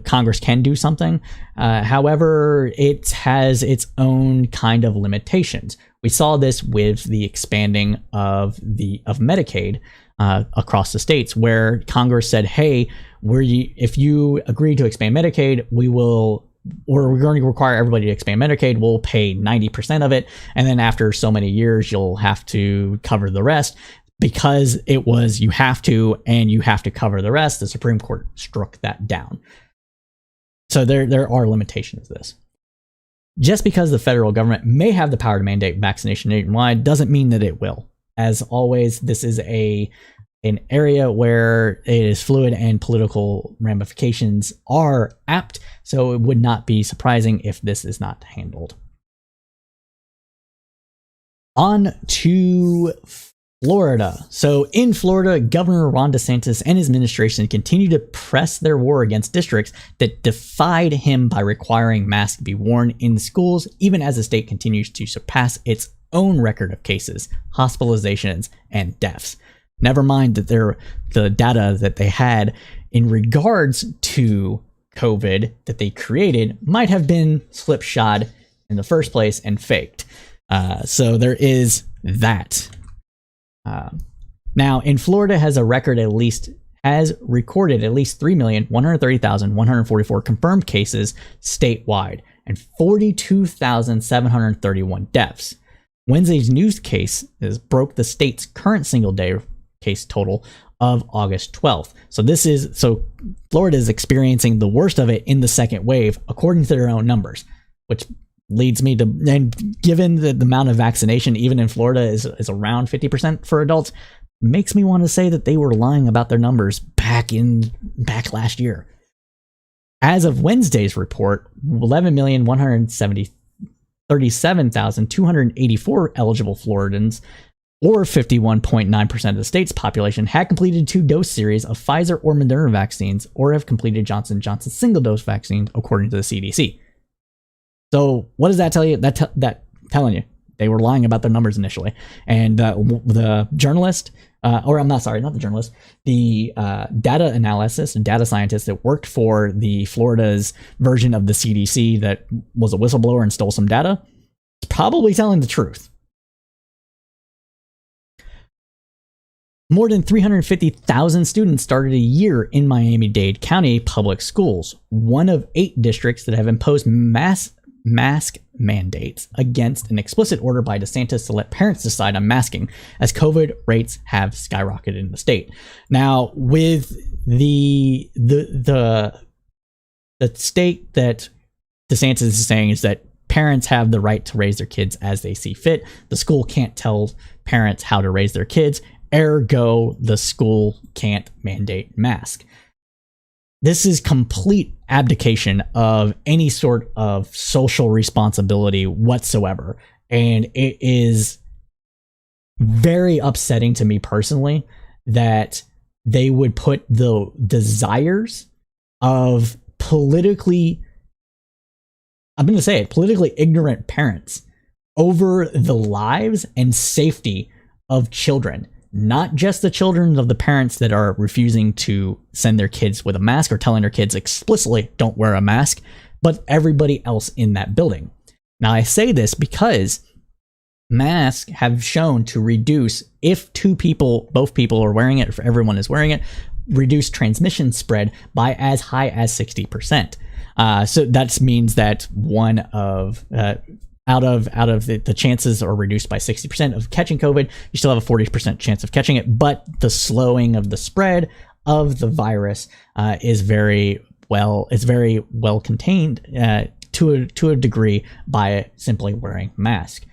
Congress can do something. However, it has its own kind of limitations. We saw this with the expanding of Medicaid across the states, where Congress said, "Hey, if you agree to expand Medicaid, we're going to require everybody to expand Medicaid. We'll pay 90% of it, and then after so many years, you'll have to cover the rest." Because it was you have to cover the rest, the Supreme Court struck that down. So there are limitations to this. Just because the federal government may have the power to mandate vaccination nationwide doesn't mean that it will. As always, this is an area where it is fluid and political ramifications are apt, so it would not be surprising if this is not handled. On to Florida. So in Florida, Governor Ron DeSantis and his administration continue to press their war against districts that defied him by requiring masks be worn in schools, even as the state continues to surpass its own record of cases, hospitalizations, and deaths. Never mind that the data that they had in regards to COVID that they created might have been slipshod in the first place and faked. So there is that. Now, in Florida has recorded at least 3,130,144 confirmed cases statewide and 42,731 deaths. Wednesday's news case broke the state's current single-day case total of August 12th. So Florida is experiencing the worst of it in the second wave, according to their own numbers, which leads me to, and given the amount of vaccination, even in Florida, is around 50% for adults, makes me want to say that they were lying about their numbers back last year. As of Wednesday's report, 11,137,284 eligible Floridans, or 51.9% of the state's population, had completed 2-dose series of Pfizer or Moderna vaccines, or have completed Johnson & Johnson's single-dose vaccine, according to the CDC. So what does that tell you? That telling you they were lying about their numbers initially. And the journalist, the data analysis and data scientist that worked for the Florida's version of the CDC that was a whistleblower and stole some data, is probably telling the truth. More than 350,000 students started a year in Miami-Dade County public schools, one of 8 districts that have imposed mask mandates against an explicit order by DeSantis to let parents decide on masking, as COVID rates have skyrocketed in the state. Now, with the state that DeSantis is saying is that parents have the right to raise their kids as they see fit. The school can't tell parents how to raise their kids. Ergo, the school can't mandate mask. This is complete abdication of any sort of social responsibility whatsoever. And it is very upsetting to me personally that they would put the desires of politically ignorant parents over the lives and safety of children. Not just the children of the parents that are refusing to send their kids with a mask or telling their kids explicitly don't wear a mask, but everybody else in that building. Now, I say this because masks have shown to reduce, if both people are wearing it, if everyone is wearing it, reduce transmission spread by as high as 60%. So that means that out of the chances are reduced by 60% of catching COVID, you still have a 40% chance of catching it, but the slowing of the spread of the virus is very well contained to a degree by simply wearing a mask.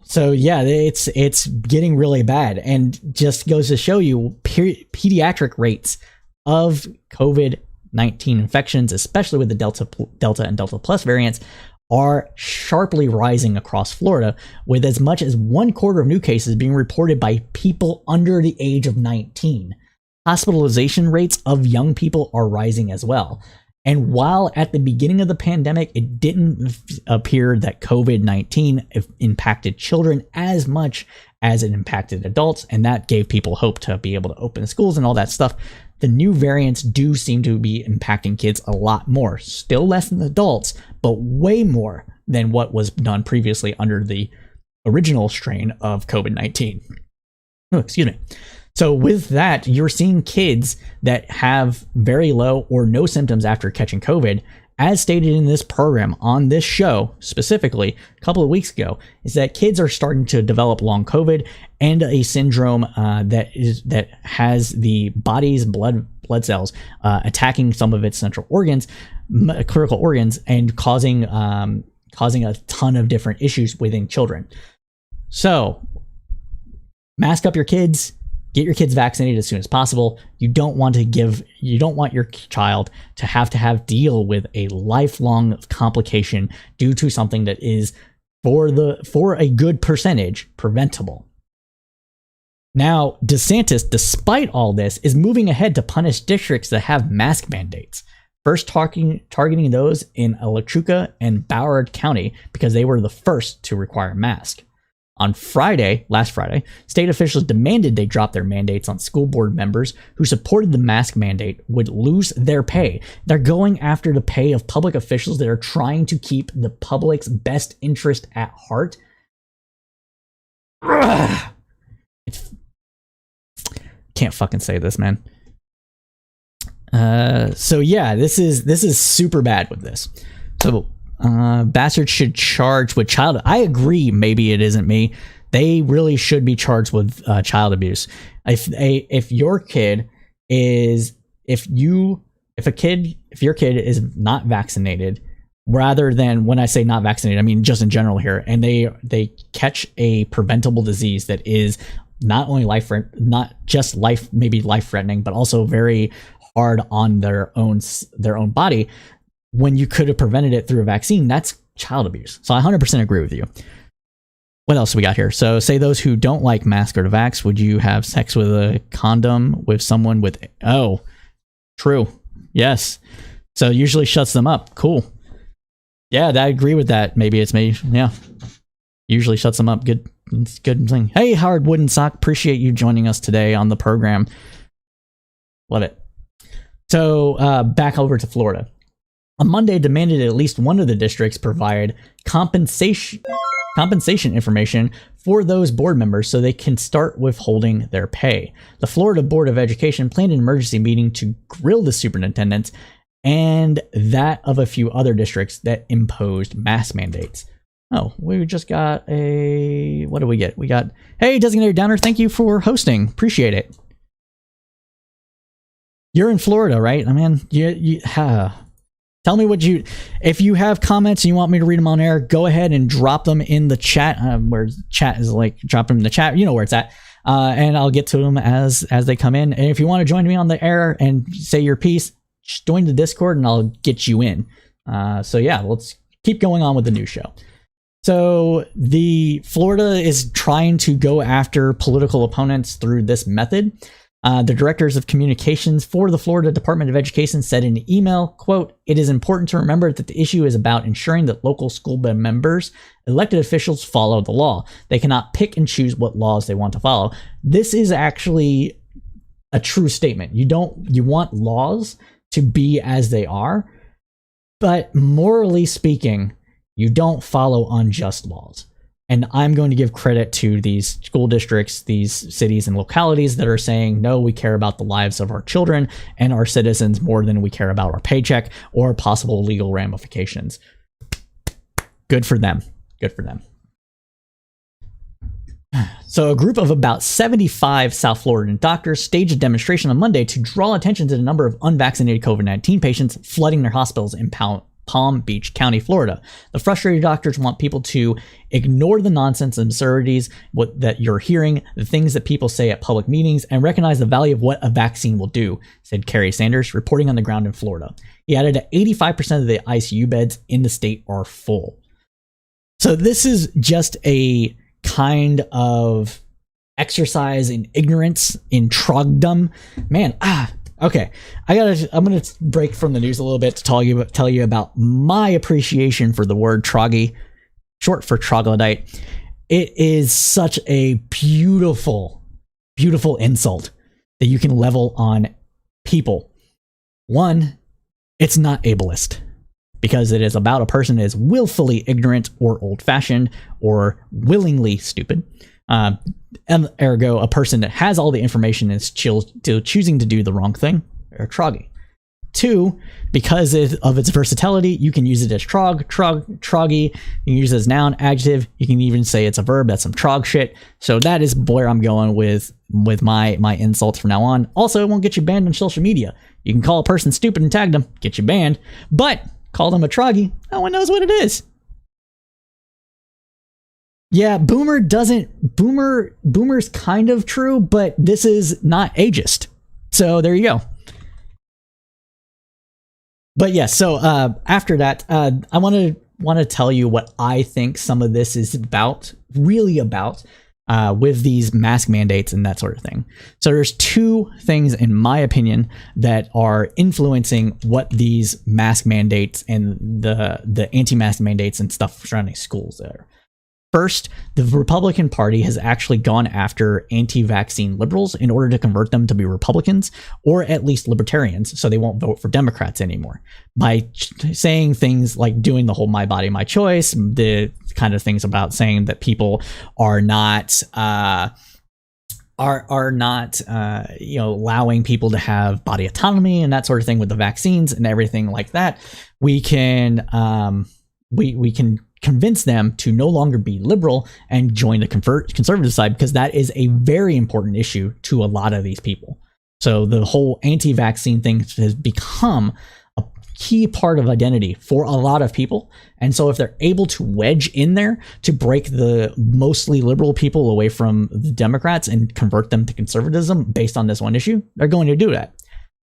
So yeah, it's getting really bad, and just goes to show you pediatric rates of COVID-19 infections, especially with the Delta and Delta Plus variants, are sharply rising across Florida, with as much as 1/4 of new cases being reported by people under the age of 19. Hospitalization rates of young people are rising as well. And while at the beginning of the pandemic, it didn't appear that COVID-19 impacted children as much as it impacted adults, and that gave people hope to be able to open schools and all that stuff, the new variants do seem to be impacting kids a lot more. Still less than adults, but way more than what was done previously under the original strain of COVID-19. Oh, excuse me. So with that, you're seeing kids that have very low or no symptoms after catching COVID, as stated in this program on this show specifically a couple of weeks ago, is that kids are starting to develop long COVID and a syndrome that has the body's blood cells attacking some of its central organs, critical organs, and causing a ton of different issues within children. So mask up your kids. Get your kids vaccinated as soon as possible. You don't want your child to have deal with a lifelong complication due to something that is for a good percentage preventable. Now, DeSantis, despite all this, is moving ahead to punish districts that have mask mandates. First targeting those in Electrica and Broward County because they were the first to require masks. On last Friday, state officials demanded they drop their mandates on school board members who supported the mask mandate would lose their pay. They're going after the pay of public officials that are trying to keep the public's best interest at heart. Can't fucking say this, man. So yeah, this is super bad with this. So bastards should charge with child. I agree. Maybe it isn't me. They really should be charged with child abuse. If your kid is not vaccinated, rather than, when I say not vaccinated, I mean just in general here, and they catch a preventable disease that is not only not just maybe life threatening, but also very hard on their own body, when you could have prevented it through a vaccine, that's child abuse. So I 100% agree with you. What else do we got here? So say those who don't like mask or vax, would you have sex with a condom with someone with... Oh, true. Yes. So it usually shuts them up. Cool. Yeah, I agree with that. Maybe it's me. Yeah. Usually shuts them up. Good. It's a good thing. Hey, Howard Wooden Sock. Appreciate you joining us today on the program. Love it. So back over to Florida. On Monday, demanded at least one of the districts provide compensation information for those board members so they can start withholding their pay. The Florida Board of Education planned an emergency meeting to grill the superintendents and that of a few other districts that imposed mask mandates. Oh, we just got a... What do we get? We got... Hey, Designated Downer, thank you for hosting. Appreciate it. You're in Florida, right? I mean, tell me if you have comments and you want me to read them on air, go ahead and drop them in the chat, where chat is like, drop them in the chat. You know where it's at. And I'll get to them as they come in. And if you want to join me on the air and say your piece, just join the Discord and I'll get you in. So yeah, let's keep going on with the news show. So the Florida is trying to go after political opponents through this method. The directors of communications for the Florida Department of Education said in an email, quote, "It is important to remember that the issue is about ensuring that local school board members, elected officials, follow the law. They cannot pick and choose what laws they want to follow." This is actually a true statement. You want laws to be as they are, but morally speaking, you don't follow unjust laws. And I'm going to give credit to these school districts, these cities and localities that are saying, no, we care about the lives of our children and our citizens more than we care about our paycheck or possible legal ramifications. Good for them. Good for them. So a group of about 75 South Floridan doctors staged a demonstration on Monday to draw attention to the number of unvaccinated COVID-19 patients flooding their hospitals in Palm Beach County, Florida. The frustrated doctors want people to ignore the nonsense and absurdities that you're hearing, the things that people say at public meetings, and recognize the value of what a vaccine will do, said Kerry Sanders, reporting on the ground in Florida. He added that 85% of the ICU beds in the state are full. So this is just a kind of exercise in ignorance, in trogdom. Man, okay. I'm gonna break from the news a little bit to tell you about my appreciation for the word troggy, short for troglodyte. It is such a beautiful, beautiful insult that you can level on people. One, it's not ableist, because it is about a person that is willfully ignorant or old-fashioned or willingly stupid. And ergo, a person that has all the information and is choosing to do the wrong thing, or troggy. Two, because of its versatility, you can use it as troggy. You can use it as noun, adjective. You can even say it's a verb. That's some trog shit. So that is where I'm going with my insults from now on. Also, it won't get you banned on social media. You can call a person stupid and tag them, get you banned. But call them a troggy, no one knows what it is. Yeah, boomer's kind of true, but this is not ageist. So there you go. But yeah, so after that, I want to tell you what I think some of this is really about, with these mask mandates and that sort of thing. So there's two things, in my opinion, that are influencing what these mask mandates and the anti-mask mandates and stuff surrounding schools are. First, the Republican Party has actually gone after anti-vaccine liberals in order to convert them to be Republicans, or at least libertarians, so they won't vote for Democrats anymore. By saying things like doing the whole "my body, my choice," the kind of things about saying that people are not allowing people to have body autonomy and that sort of thing with the vaccines and everything like that, we can convince them to no longer be liberal and join the conservative side, because that is a very important issue to a lot of these people. So the whole anti-vaccine thing has become a key part of identity for a lot of people. And so if they're able to wedge in there to break the mostly liberal people away from the Democrats and convert them to conservatism based on this one issue, they're going to do that.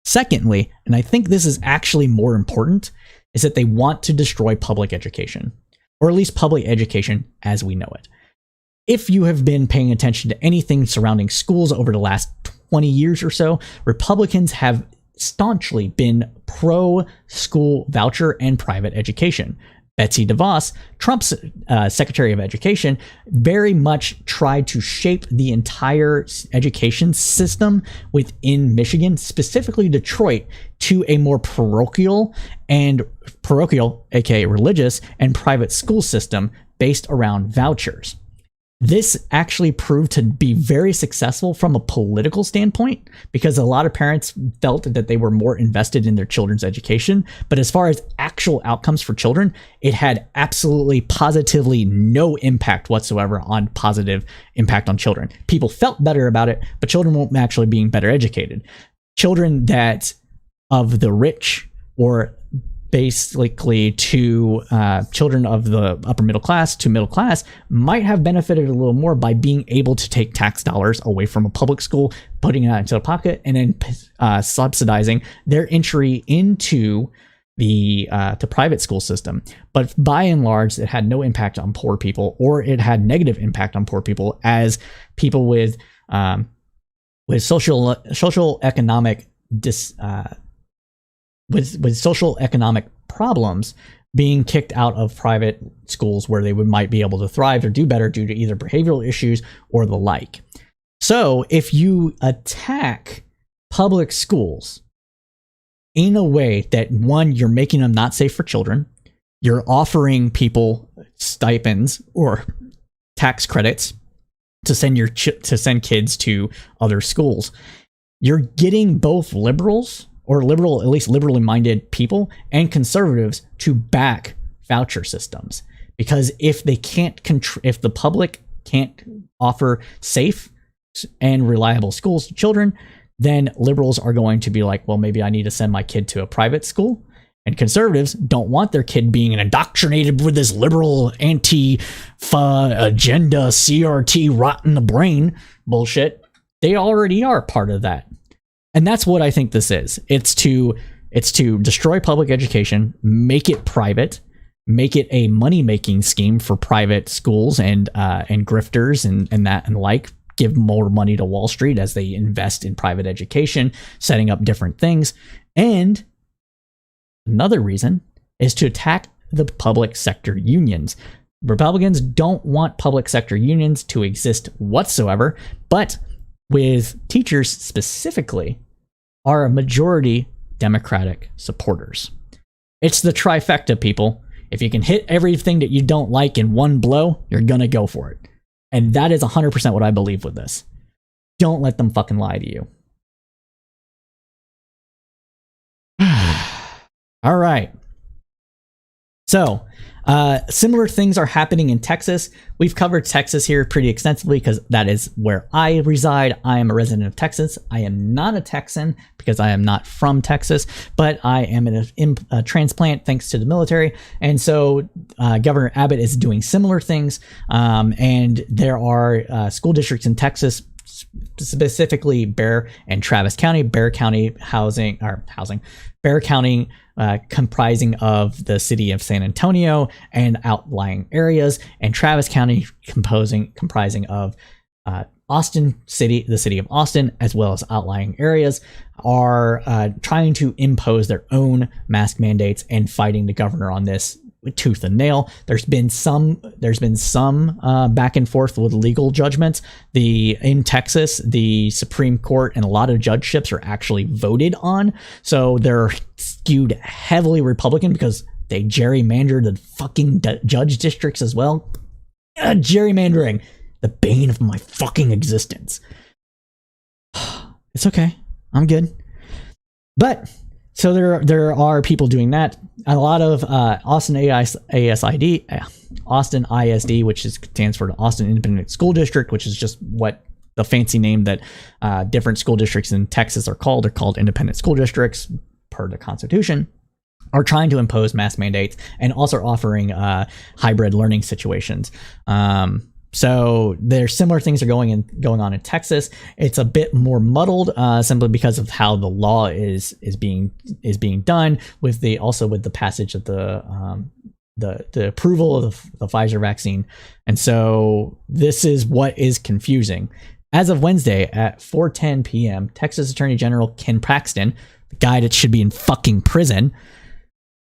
Secondly, and I think this is actually more important, is that they want to destroy public education. Or at least public education as we know it. If you have been paying attention to anything surrounding schools over the last 20 years or so, Republicans have staunchly been pro-school voucher and private education. Betsy DeVos, Trump's Secretary of Education, very much tried to shape the entire education system within Michigan, specifically Detroit, to a more parochial, aka religious, and private school system based around vouchers. This actually proved to be very successful from a political standpoint, because a lot of parents felt that they were more invested in their children's education. But as far as actual outcomes for children, it had absolutely positively no impact whatsoever on positive impact on children. People felt better about it, but children weren't actually being better educated. Children that of the rich, or basically to children of the upper middle class to middle class, might have benefited a little more by being able to take tax dollars away from a public school, putting it into a pocket, and then subsidizing their entry into the private school system. But by and large, it had no impact on poor people, or it had negative impact on poor people, as people with social economic with social economic problems being kicked out of private schools where they might be able to thrive or do better due to either behavioral issues or the like. So if you attack public schools in a way that, one, you're making them not safe for children, you're offering people stipends or tax credits to send kids to other schools, you're getting both liberals, or at least liberally minded people, and conservatives to back voucher systems. Because if the public can't offer safe and reliable schools to children, then liberals are going to be like, well, maybe I need to send my kid to a private school. And conservatives don't want their kid being indoctrinated with this liberal Antifa agenda, CRT rot in the brain bullshit. They already are part of that. And that's what I think this is. It's to destroy public education, make it private, make it a money-making scheme for private schools and grifters and that and the like. Give more money to Wall Street as they invest in private education, setting up different things. And another reason is to attack the public sector unions. Republicans don't want public sector unions to exist whatsoever, but with teachers specifically, are a majority Democratic supporters. It's the trifecta, people. If you can hit everything that you don't like in one blow, you're gonna go for it. And that is 100% what I believe with this. Don't let them fucking lie to you. All right. So, similar things are happening in Texas. We've covered Texas here pretty extensively because that is where I reside. I am a resident of Texas. I am not a Texan because I am not from Texas, but I am a transplant thanks to the military. And so Governor Abbott is doing similar things. And there are school districts in Texas, specifically Bexar and Travis County. Bexar County Bexar County comprising of the city of San Antonio and outlying areas, and Travis County comprising of Austin City, the city of Austin, as well as outlying areas, are trying to impose their own mask mandates and fighting the governor on this with tooth and nail. There's been some back and forth with legal judgments. In Texas, the Supreme Court and a lot of judgeships are actually voted on, so they're skewed heavily Republican because they gerrymandered the fucking judge districts as well. Gerrymandering, the bane of my fucking existence. It's okay, I'm good. But so there are people doing that. A lot of Austin ISD, which stands for the Austin Independent School District, which is just what the fancy name that different school districts in Texas are called. They're called independent school districts per the Constitution, are trying to impose mask mandates and also offering hybrid learning situations. So there's similar things are going on in Texas. It's a bit more muddled simply because of how the law is being done with the passage of the approval of the Pfizer vaccine. And so this is what is confusing. As of Wednesday at 4:10 p.m., Texas Attorney General Ken Paxton, the guy that should be in fucking prison,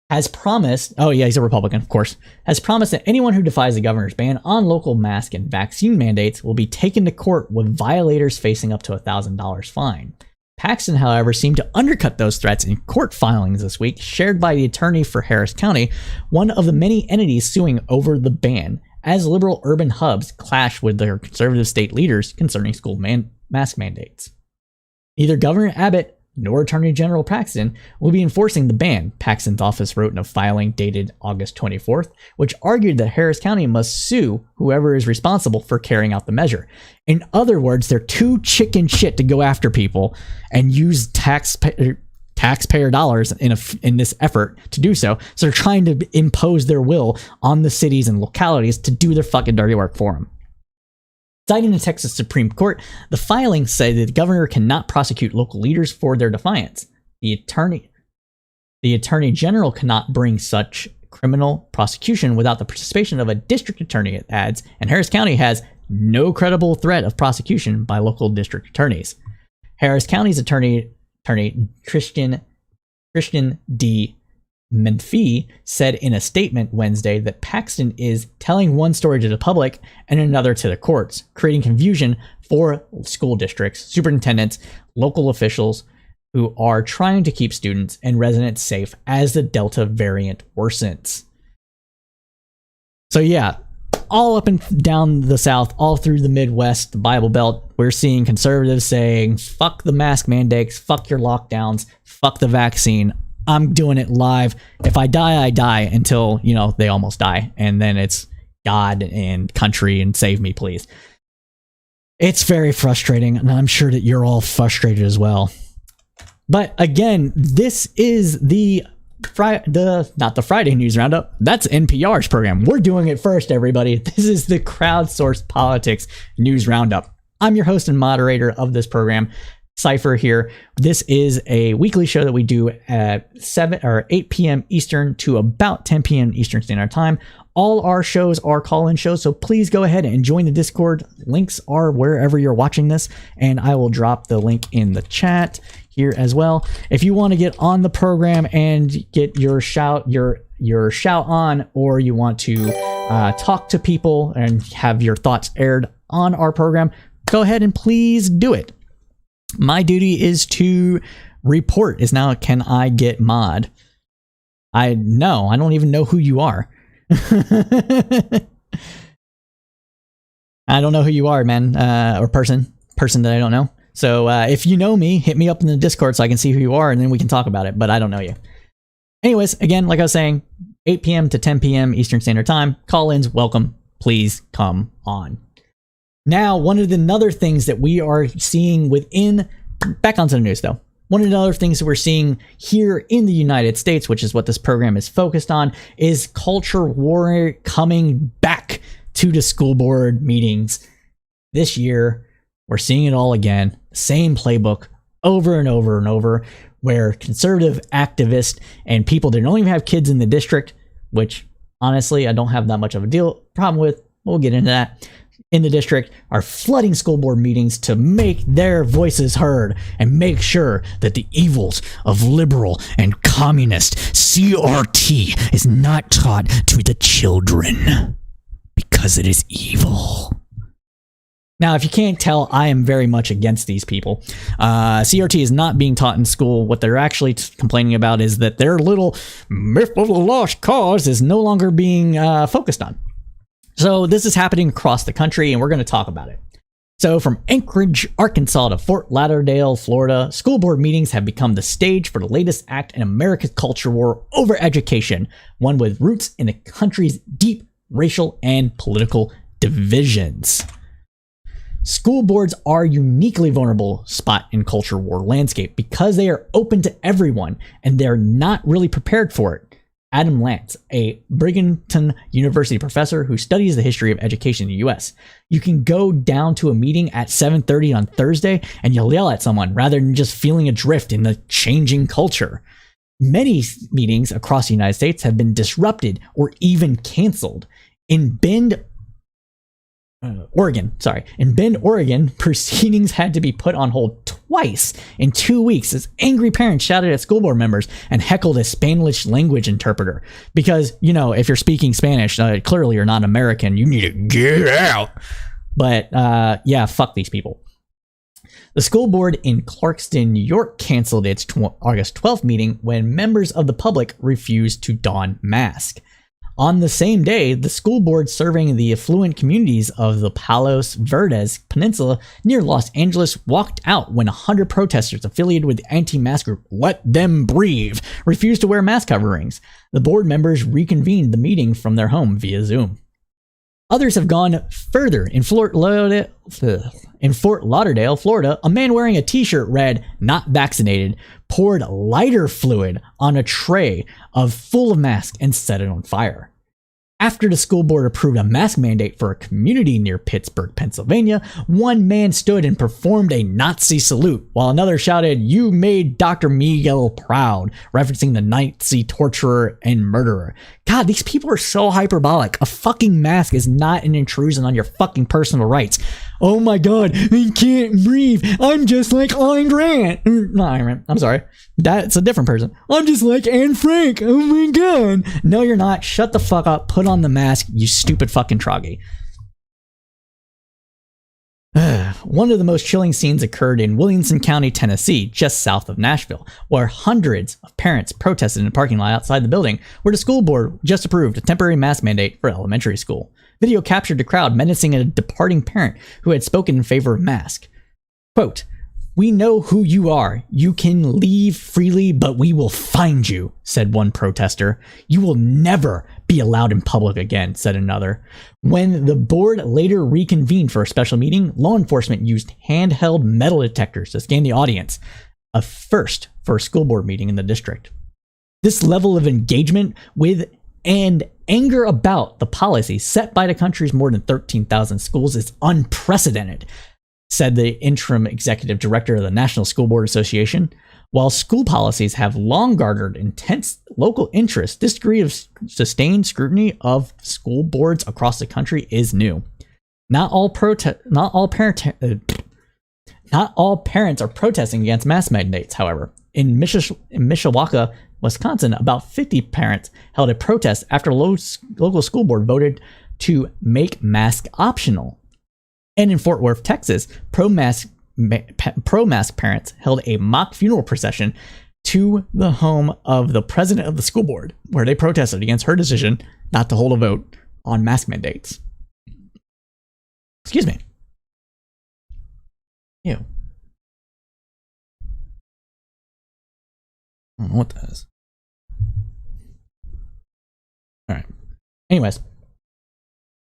has promised, he's a Republican, of course, has promised that anyone who defies the governor's ban on local mask and vaccine mandates will be taken to court, with violators facing up to $1,000 fine. Paxton, however, seemed to undercut those threats in court filings this week, shared by the attorney for Harris County, one of the many entities suing over the ban, as liberal urban hubs clash with their conservative state leaders concerning school mask mandates. Neither Governor Abbott nor Attorney General Paxton will be enforcing the ban, Paxton's office wrote in a filing dated August 24th, which argued that Harris County must sue whoever is responsible for carrying out the measure. In other words, they're too chicken shit to go after people and use taxpayer dollars in this effort to do so. So they're trying to impose their will on the cities and localities to do their fucking dirty work for them. Citing the Texas Supreme Court, the filing said that the governor cannot prosecute local leaders for their defiance. The attorney general cannot bring such criminal prosecution without the participation of a district attorney, it adds, and Harris County has no credible threat of prosecution by local district attorneys. Harris County's attorney Christian D. Menfee said in a statement Wednesday that Paxton is telling one story to the public and another to the courts, creating confusion for school districts, superintendents, local officials who are trying to keep students and residents safe as the Delta variant worsens. So yeah, all up and down the South, all through the Midwest, the Bible Belt, we're seeing conservatives saying, fuck the mask mandates, fuck your lockdowns, fuck the vaccine. I'm doing it live. If I die, I die until, they almost die. And then it's God and country and save me, please. It's very frustrating. And I'm sure that you're all frustrated as well. But again, this is not the Friday News Roundup. That's NPR's program. We're doing it first, everybody. This is the Crowdsourced Politics News Roundup. I'm your host and moderator of this program, Cypher here. This is a weekly show that we do at 7 or 8 p.m. Eastern to about 10 p.m. Eastern Standard Time. All our shows are call-in shows, so please go ahead and join the Discord. Links are wherever you're watching this, and I will drop the link in the chat here as well. If you want to get on the program and get your shout on, or you want to talk to people and have your thoughts aired on our program, go ahead and please do it. My duty is to report is now, can I get mod? I don't even know who you are. I don't know who you are, man, or person that I don't know. So if you know me, hit me up in the Discord so I can see who you are, and then we can talk about it, but I don't know you. Anyways, again, like I was saying, 8 p.m. to 10 p.m. Eastern Standard Time. Call-ins, welcome. Please come on. Now, one of the other things that we are seeing back onto the news though. One of the other things that we're seeing here in the United States, which is what this program is focused on, is culture war coming back to the school board meetings this year. We're seeing it all again. Same playbook over and over and over, where conservative activists and people that don't even have kids in the district, which honestly, I don't have that much of a problem with. We'll get into that. In the district, are flooding school board meetings to make their voices heard and make sure that the evils of liberal and communist CRT is not taught to the children because it is evil. Now, if you can't tell, I am very much against these people. CRT is not being taught in school. What they're actually complaining about is that their little myth of the lost cause is no longer being focused on. So this is happening across the country, and we're going to talk about it. So from Anchorage, Arkansas to Fort Lauderdale, Florida, school board meetings have become the stage for the latest act in America's culture war over education, one with roots in the country's deep racial and political divisions. School boards are a uniquely vulnerable spot in culture war landscape because they are open to everyone and they're not really prepared for it. Adam Lance, a Brigham University professor who studies the history of education in the U.S. You can go down to a meeting at 7:30 on Thursday and you'll yell at someone rather than just feeling adrift in the changing culture. Many meetings across the United States have been disrupted or even canceled. In Bend, Oregon, proceedings had to be put on hold twice in 2 weeks as angry parents shouted at school board members and heckled a Spanish language interpreter. Because, if you're speaking Spanish, clearly you're not American. You need to get out. But, fuck these people. The school board in Clarkston, New York canceled its August 12th meeting when members of the public refused to don masks. On the same day, the school board serving the affluent communities of the Palos Verdes Peninsula near Los Angeles walked out when 100 protesters affiliated with the anti-mask group Let Them Breathe refused to wear mask coverings. The board members reconvened the meeting from their home via Zoom. Others have gone further. In Fort Lauderdale, Florida, a man wearing a t-shirt read, "Not vaccinated," poured lighter fluid on a tray full of masks and set it on fire. After the school board approved a mask mandate for a community near Pittsburgh, Pennsylvania, one man stood and performed a Nazi salute, while another shouted, "You made Dr. Miguel proud," referencing the Nazi torturer and murderer. God, these people are so hyperbolic. A fucking mask is not an intrusion on your fucking personal rights. Oh my God, I can't breathe. I'm just like Ayn Rand. Not Ayn Rand, I'm sorry. That's a different person. I'm just like Anne Frank. Oh my God. No, you're not. Shut the fuck up. Put on the mask, you stupid fucking troggy. One of the most chilling scenes occurred in Williamson County, Tennessee, just south of Nashville, where hundreds of parents protested in a parking lot outside the building where the school board just approved a temporary mask mandate for elementary school. Video captured the crowd menacing a departing parent who had spoken in favor of masks. Quote, "We know who you are. You can leave freely, but we will find you," said one protester. "You will never be allowed in public again," said another. When the board later reconvened for a special meeting, law enforcement used handheld metal detectors to scan the audience, a first for a school board meeting in the district. This level of engagement with and anger about the policy set by the country's more than 13,000 schools is unprecedented. said the interim executive director of the National School Board Association. While school policies have long garnered intense local interest, this degree of sustained scrutiny of school boards across the country is new. Not all parents are protesting against mask mandates, however. In Mishawaka, Wisconsin, about 50 parents held a protest after a local school board voted to make mask optional. And in Fort Worth, Texas, pro-mask parents held a mock funeral procession to the home of the president of the school board, where they protested against her decision not to hold a vote on mask mandates. Excuse me. Ew. I don't know what that is. Alright. Anyways.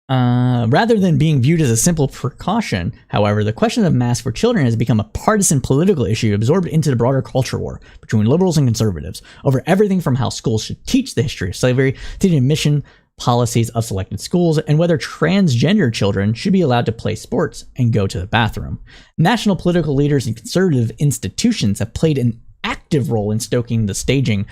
Rather than being viewed as a simple precaution, however, the question of masks for children has become a partisan political issue absorbed into the broader culture war between liberals and conservatives over everything from how schools should teach the history of slavery to the admission policies of selected schools and whether transgender children should be allowed to play sports and go to the bathroom. National political leaders and conservative institutions have played an active role in stoking the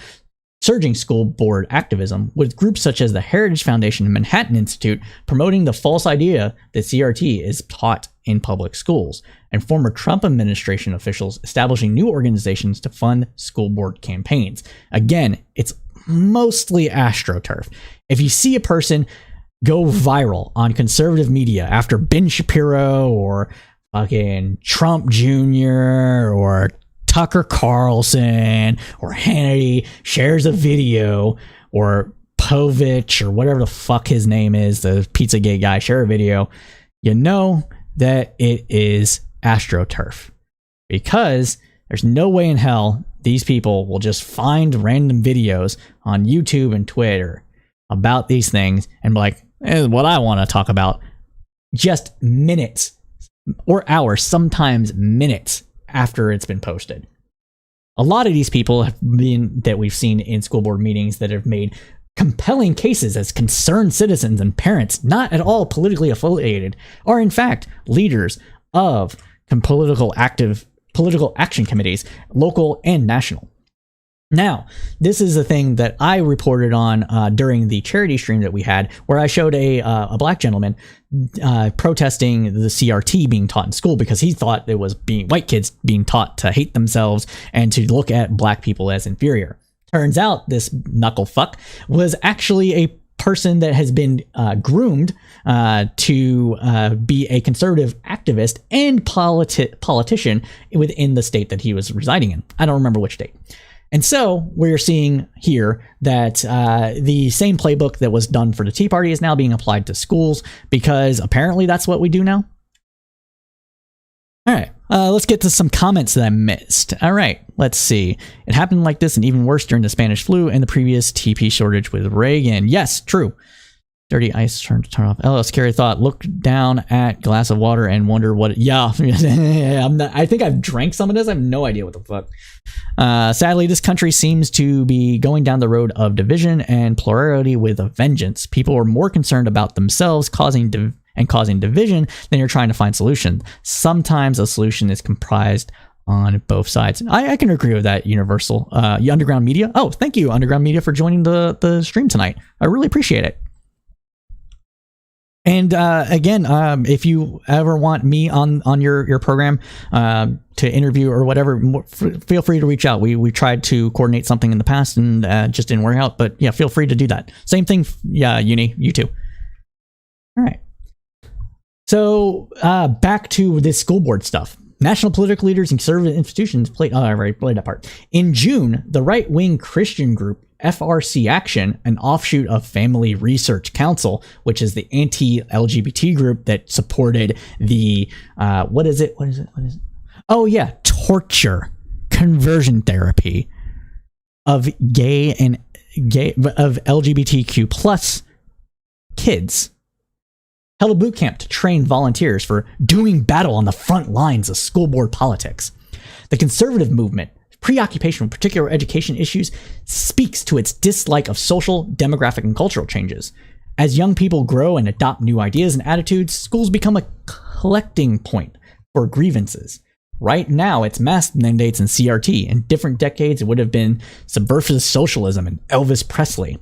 surging school board activism, with groups such as the Heritage Foundation and Manhattan Institute promoting the false idea that CRT is taught in public schools, and former Trump administration officials establishing new organizations to fund school board campaigns. Again, it's mostly AstroTurf. If you see a person go viral on conservative media after Ben Shapiro or fucking Trump Jr. or Tucker Carlson or Hannity shares a video, or Povich or whatever the fuck his name is, the Pizzagate guy, share a video, you know that it is AstroTurf, because there's no way in hell these people will just find random videos on YouTube and Twitter about these things and be like, this is what I want to talk about, just minutes or hours, sometimes minutes after it's been posted. A lot of these people have been that we've seen in school board meetings that have made compelling cases as concerned citizens and parents, not at all politically affiliated, are in fact leaders of political action committees, local and national. Now, this is a thing that I reported on during the charity stream that we had, where I showed a black gentleman protesting the CRT being taught in school because he thought it was white kids being taught to hate themselves and to look at black people as inferior. Turns out this knuckle fuck was actually a person that has been groomed to be a conservative activist and politician within the state that he was residing in. I don't remember which state. And so we're seeing here that the same playbook that was done for the Tea Party is now being applied to schools, because apparently that's what we do now. All right, let's get to some comments that I missed. All right, let's see. It happened like this and even worse during the Spanish flu and the previous TP shortage with Reagan. Yes, true. Dirty ice turn off. Oh, scary thought. Look down at glass of water and wonder what. Yeah, I think I've drank some of this. I have no idea what the fuck. Sadly, this country seems to be going down the road of division and plurality with a vengeance. People are more concerned about themselves causing division than you're trying to find solution. Sometimes a solution is comprised on both sides. I can agree with that. Universal. Underground Media. Oh, thank you, Underground Media, for joining the stream tonight. I really appreciate it. And again, if you ever want me on your program to interview or whatever, feel free to reach out. We tried to coordinate something in the past and just didn't work out. But yeah, feel free to do that. Same thing. Yeah, Uni, you too. All right. So back to this school board stuff. National political leaders and conservative institutions played. Oh, I already played that part. In June, the right-wing Christian group FRC Action, an offshoot of Family Research Council, which is the anti-LGBT group that supported the what is it? Oh yeah, torture, conversion therapy of LGBTQ plus kids. Held a boot camp to train volunteers for doing battle on the front lines of school board politics. The conservative movement, preoccupation with particular education issues, speaks to its dislike of social, demographic, and cultural changes. As young people grow and adopt new ideas and attitudes, schools become a collecting point for grievances. Right now, it's mask mandates and CRT. In different decades, it would have been subversive socialism and Elvis Presley.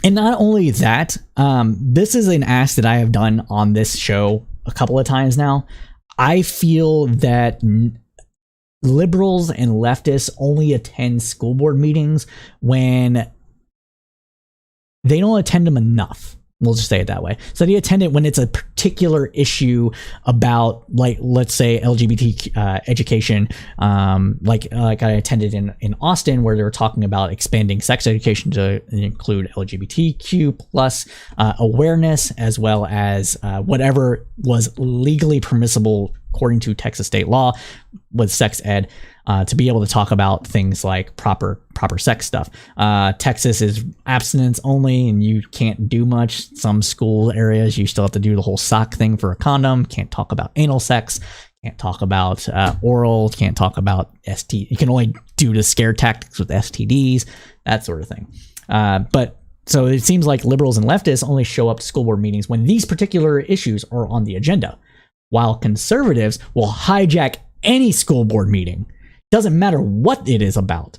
And not only that, this is an ask that I have done on this show a couple of times now. I feel that liberals and leftists only attend school board meetings when they don't attend them enough. We'll just say it that way. So they attend it when it's a particular issue about, like, let's say LGBT education. Like I attended in Austin, where they were talking about expanding sex education to include LGBTQ plus awareness, as well as whatever was legally permissible according to Texas state law with sex ed, to be able to talk about things like proper sex stuff. Texas is abstinence only, and you can't do much. Some school areas, you still have to do the whole sock thing for a condom. Can't talk about anal sex. Can't talk about oral. Can't talk about ST. You can only do the scare tactics with STDs, that sort of thing. But so it seems like liberals and leftists only show up to school board meetings when these particular issues are on the agenda, while conservatives will hijack any school board meeting, doesn't matter what it is about,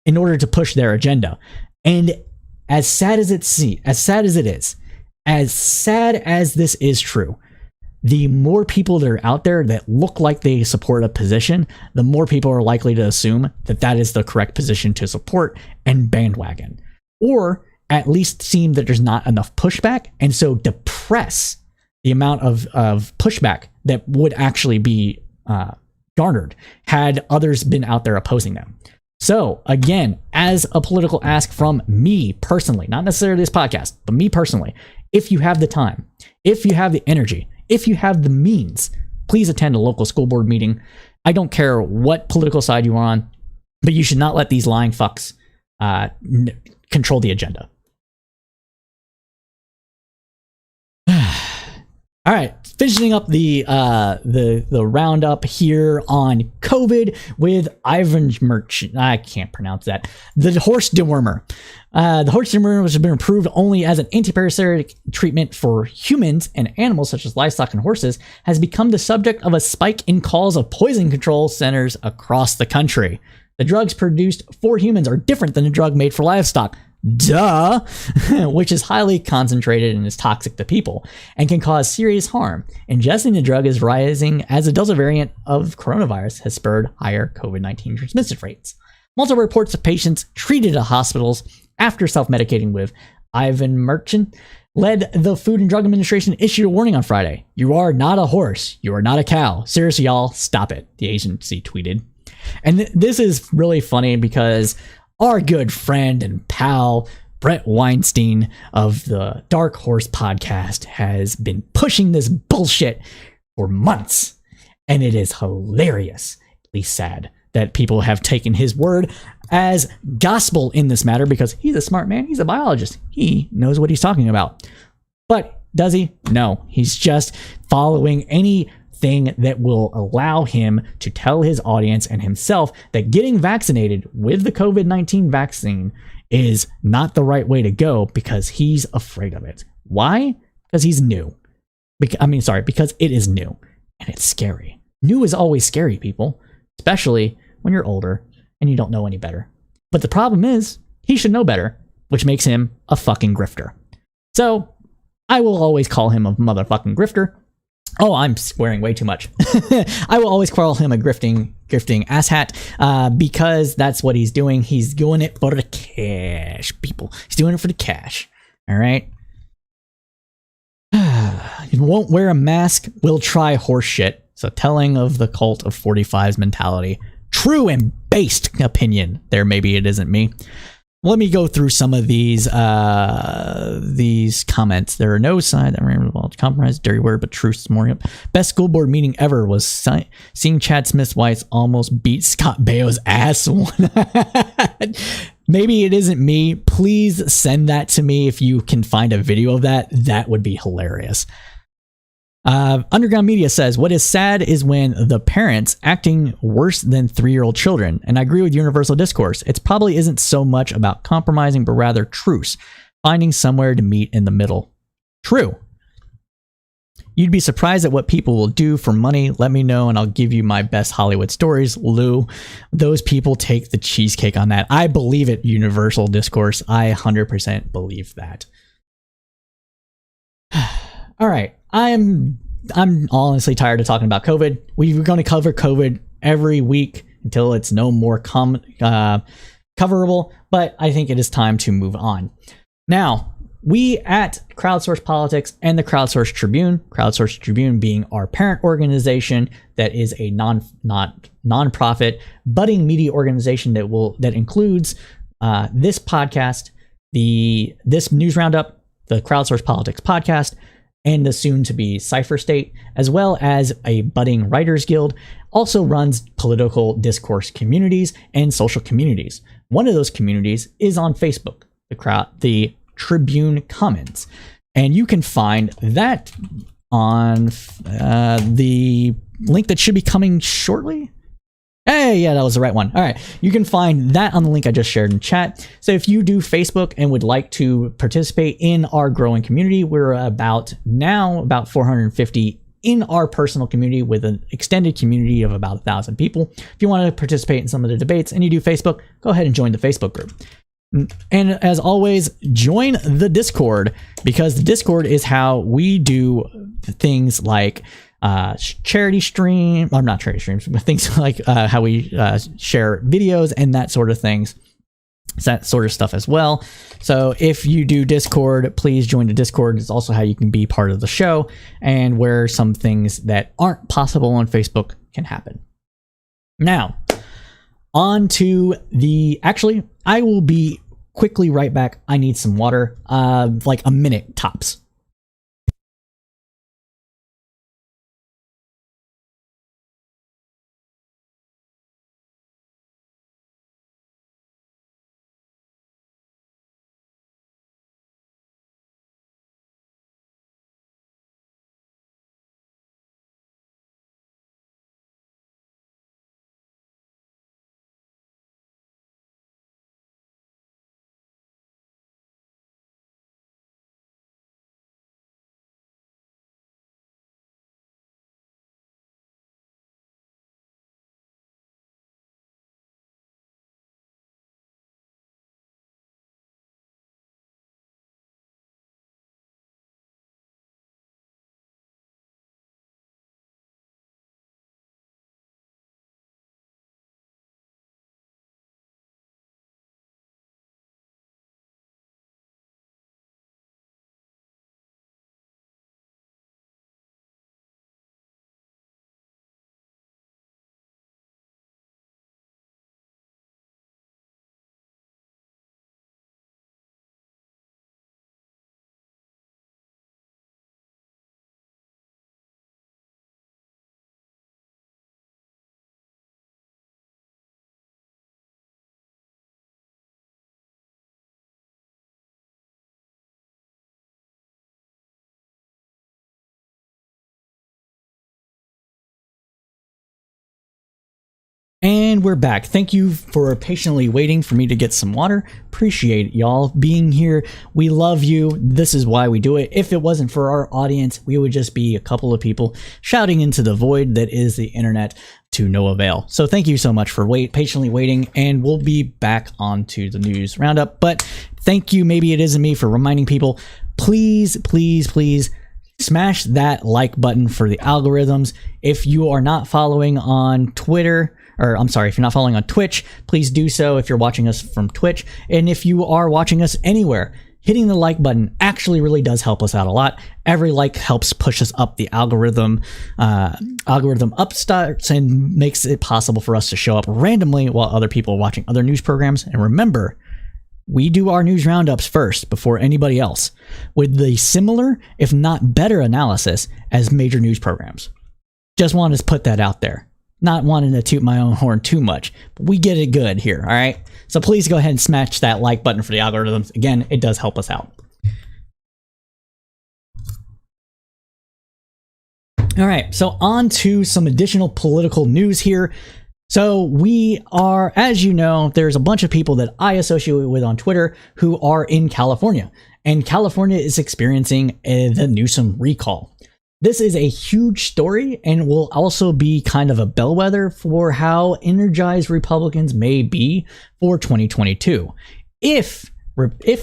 in order to push their agenda. And as sad as this is true, the more people that are out there that look like they support a position, the more people are likely to assume that that is the correct position to support and bandwagon, or at least seem that there's not enough pushback, and so depress the amount of pushback that would actually be garnered had others been out there opposing them. So again, as a political ask from me personally, not necessarily this podcast, but me personally, if you have the time, if you have the energy, if you have the means, please attend a local school board meeting. I don't care what political side you're on, but you should not let these lying fucks control the agenda. All right, finishing up the roundup here on COVID with Ivan Merchant. I can't pronounce that. The horse dewormer. The horse dewormer, which has been approved only as an antiparasitic treatment for humans and animals such as livestock and horses, has become the subject of a spike in calls of poison control centers across the country. The drugs produced for humans are different than the drug made for livestock. Duh, which is highly concentrated and is toxic to people and can cause serious harm. Ingesting the drug is rising as the Delta variant of coronavirus has spurred higher COVID-19 transmission rates. Multiple reports of patients treated at hospitals after self-medicating with Ivan Merchant led the Food and Drug Administration issued a warning on Friday. "You are not a horse. You are not a cow. Seriously, y'all, stop it," the agency tweeted. And this is really funny because our good friend and pal, Brett Weinstein of the Dark Horse podcast, has been pushing this bullshit for months. And it is hilariously sad that people have taken his word as gospel in this matter, because he's a smart man. He's a biologist. He knows what he's talking about. But does he? No. He's just following anything that will allow him to tell his audience and himself that getting vaccinated with the COVID-19 vaccine is not the right way to go because he's afraid of it. Why? Because he's new. Because it is new and it's scary. New is always scary, people, especially when you're older and you don't know any better. But the problem is he should know better, which makes him a fucking grifter. So I will always call him a motherfucking grifter. Oh, I'm swearing way too much. I will always call him a grifting asshat, because that's what he's doing. He's doing it for the cash, people. He's doing it for the cash. All right. You won't wear a mask, will try horse shit. So telling of the cult of 45's mentality. True and based opinion. There, maybe it isn't me. Let me go through some of these comments. There are no signs that were involved. Compromise, dirty word, but truth is more. Best school board meeting ever was seeing Chad Smith's wife almost beat Scott Baio's ass. Maybe it isn't me. Please send that to me if you can find a video of that. That would be hilarious. Underground Media says, what is sad is when the parents acting worse than 3-year-old children. And I agree with Universal Discourse. It probably isn't so much about compromising, but rather truce, finding somewhere to meet in the middle. True. You'd be surprised at what people will do for money. Let me know and I'll give you my best Hollywood stories. Lou, those people take the cheesecake on that. I believe it, Universal Discourse. I 100% believe that. All right. I'm honestly tired of talking about COVID. We're going to cover COVID every week until it's no more coverable, but I think it is time to move on. Now, we at Crowdsourced Politics and the Crowdsourced Tribune being our parent organization that is a nonprofit budding media organization that includes this podcast, this news roundup, the Crowdsourced Politics podcast, and the soon-to-be Cypher State, as well as a budding writers guild, also runs political discourse communities and social communities. One of those communities is on Facebook, the Tribune Commons, and you can find that on the link that should be coming shortly. Hey, yeah, that was the right one. All right, you can find that on the link I just shared in chat. So if you do Facebook and would like to participate in our growing community, we're about 450 in our personal community with an extended community of about 1,000 people. If you want to participate in some of the debates and you do Facebook, go ahead and join the Facebook group. And as always, join the Discord, because the Discord is how we do things like charity stream, or not charity streams, but things like how we share videos and that sort of things, that sort of stuff as well. So if you do Discord, please join the Discord. It's also how you can be part of the show and where some things that aren't possible on Facebook can happen. Now, on to actually, I will be quickly right back. I need some water, like a minute tops. And we're back. Thank you for patiently waiting for me to get some water. Appreciate y'all being here. We love you. This is why we do it. If it wasn't for our audience, we would just be a couple of people shouting into the void that is the internet to no avail. So thank you so much for patiently waiting, and we'll be back onto the news roundup. But thank you, maybe it isn't me, for reminding people, please, please, please smash that like button for the algorithms. If you are not following on Twitter, or I'm sorry, if you're not following on Twitch, please do so if you're watching us from Twitch. And if you are watching us anywhere, hitting the like button actually really does help us out a lot. Every like helps push us up the algorithm upstarts and makes it possible for us to show up randomly while other people are watching other news programs. And remember, we do our news roundups first before anybody else, with the similar, if not better, analysis as major news programs. Just wanted to put that out there. Not wanting to toot my own horn too much, but we get it good here, all right? So please go ahead and smash that like button for the algorithms. Again, it does help us out. All right, so on to some additional political news here. So we are, as you know, there's a bunch of people that I associate with on Twitter who are in California, and California is experiencing the Newsom recall. This is a huge story and will also be kind of a bellwether for how energized Republicans may be for 2022. If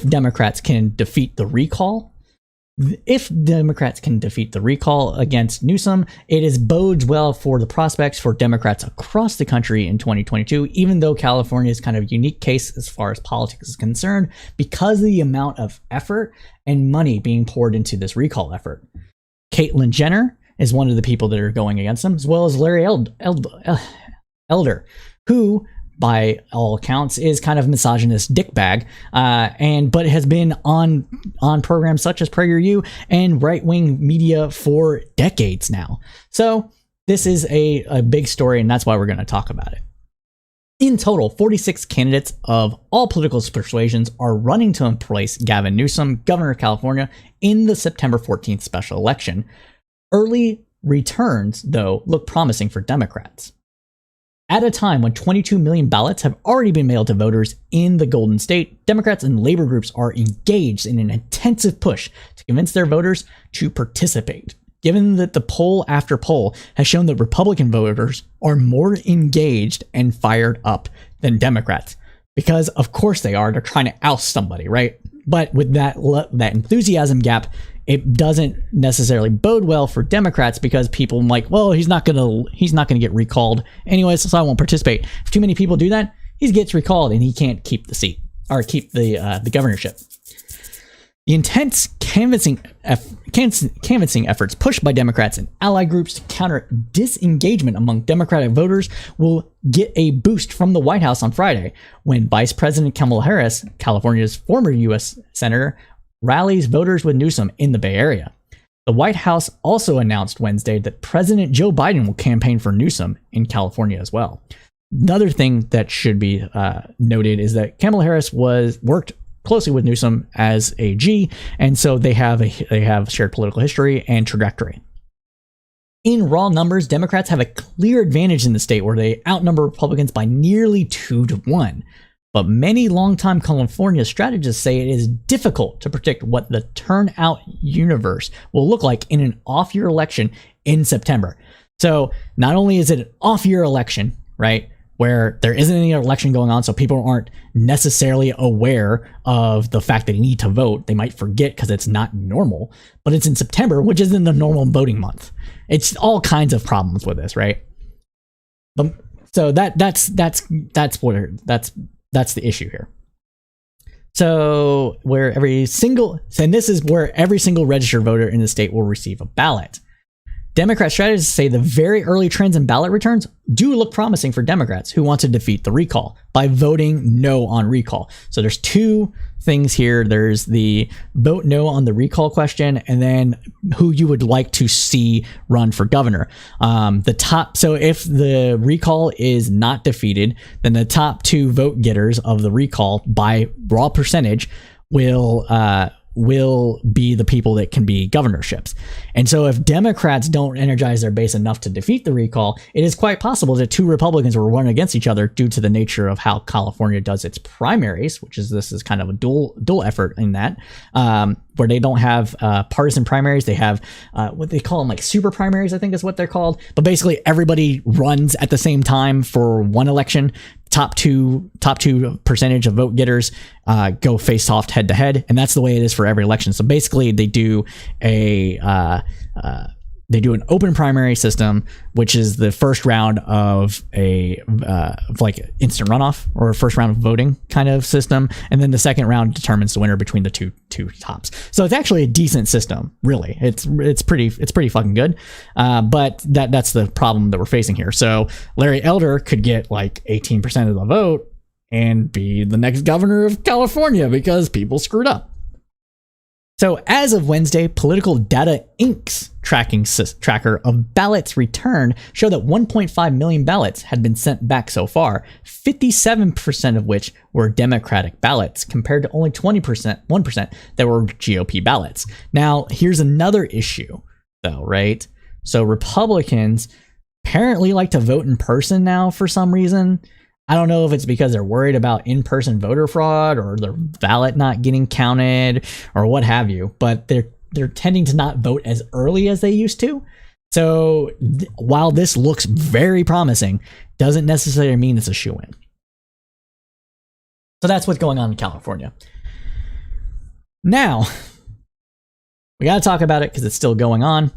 Democrats can defeat the recall, against Newsom, it bodes well for the prospects for Democrats across the country in 2022, even though California is kind of a unique case as far as politics is concerned because of the amount of effort and money being poured into this recall effort. Caitlyn Jenner is one of the people that are going against them, as well as Larry Elder, who, by all accounts, is kind of misogynist dickbag, but has been on programs such as PragerU and right-wing media for decades now. So this is a big story, and that's why we're going to talk about it. In total, 46 candidates of all political persuasions are running to replace Gavin Newsom, governor of California, in the September 14th special election. Early returns, though, look promising for Democrats. At a time when 22 million ballots have already been mailed to voters in the Golden State, Democrats and labor groups are engaged in an intensive push to convince their voters to participate. Given that the poll after poll has shown that Republican voters are more engaged and fired up than Democrats, because of course they are. They're trying to oust somebody, right? But with that enthusiasm gap, it doesn't necessarily bode well for Democrats because people are like, well, he's not gonna get recalled anyways, so I won't participate. If too many people do that, he gets recalled and he can't keep the seat or keep the governorship. The intense canvassing efforts pushed by Democrats and ally groups to counter disengagement among Democratic voters will get a boost from the White House on Friday when Vice President Kamala Harris, California's former U.S. Senator, rallies voters with Newsom in the Bay Area. The White House also announced Wednesday that President Joe Biden will campaign for Newsom in California as well. Another thing that should be noted is that Kamala Harris worked closely with Newsom as AG, and so they have shared political history and trajectory. In raw numbers, Democrats have a clear advantage in the state where they outnumber Republicans by nearly 2-1. But many longtime California strategists say it is difficult to predict what the turnout universe will look like in an off-year election in September. So not only is it an off-year election, right, where there isn't any election going on, so people aren't necessarily aware of the fact that they need to vote. They might forget because it's not normal, but it's in September, which isn't the normal voting month. It's all kinds of problems with this, right? So that's the issue here. So this is where every single registered voter in the state will receive a ballot. Democrat strategists say the very early trends in ballot returns do look promising for Democrats who want to defeat the recall by voting no on recall. So there's two things here. There's the vote no on the recall question, and then who you would like to see run for governor. So if the recall is not defeated, then the top two vote getters of the recall by raw percentage will be the people that can be governorships. And so if Democrats don't energize their base enough to defeat the recall, it is quite possible that two Republicans will run against each other due to the nature of how California does its primaries, this is kind of a dual effort in that, where they don't have partisan primaries. They have what they call them, like super primaries, I think is what they're called. But basically everybody runs at the same time for one election. Top two percentage of vote getters go face off head to head, and that's the way it is for every election. So basically, they do an open primary system, which is the first round of like instant runoff or a first round of voting kind of system, and then the second round determines the winner between the two tops. So it's actually a decent system, really. It's pretty fucking good. But that's the problem that we're facing here. So Larry Elder could get like 18% of the vote and be the next governor of California because people screwed up. So as of Wednesday, Political Data Inc.'s tracker of ballots returned showed that 1.5 million ballots had been sent back so far, 57% of which were Democratic ballots, compared to only 1% that were GOP ballots. Now, here's another issue, though, right? So Republicans apparently like to vote in person now for some reason. I don't know if it's because they're worried about in-person voter fraud or their ballot not getting counted or what have you, but they're tending to not vote as early as they used to. So while this looks very promising, doesn't necessarily mean it's a shoo-in. So that's what's going on in California. Now, we got to talk about it because it's still going on.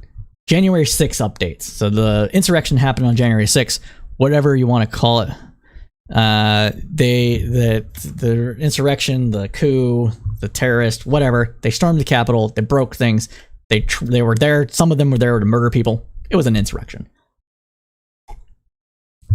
January 6th updates. So the insurrection happened on January 6th, whatever you want to call it. The insurrection, the coup, the terrorist, whatever. They stormed the Capitol. They broke things. They were there. Some of them were there to murder people. It was an insurrection.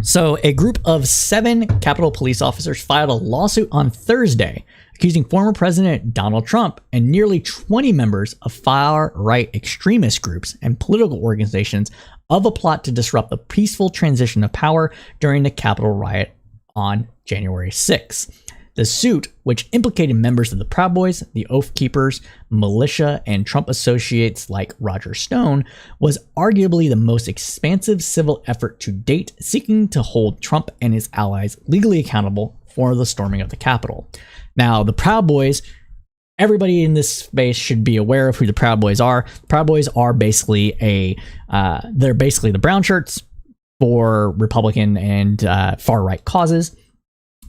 So a group of 7 Capitol police officers filed a lawsuit on Thursday accusing former President Donald Trump and nearly 20 members of far-right extremist groups and political organizations of a plot to disrupt the peaceful transition of power during the Capitol riot on January 6th. The suit, which implicated members of the Proud Boys, the Oath Keepers, militia, and Trump associates like Roger Stone, was arguably the most expansive civil effort to date, seeking to hold Trump and his allies legally accountable for the storming of the Capitol. Now, the Proud Boys, everybody in this space should be aware of who the Proud Boys are. Proud Boys are basically they're basically the brown shirts for Republican and far-right causes.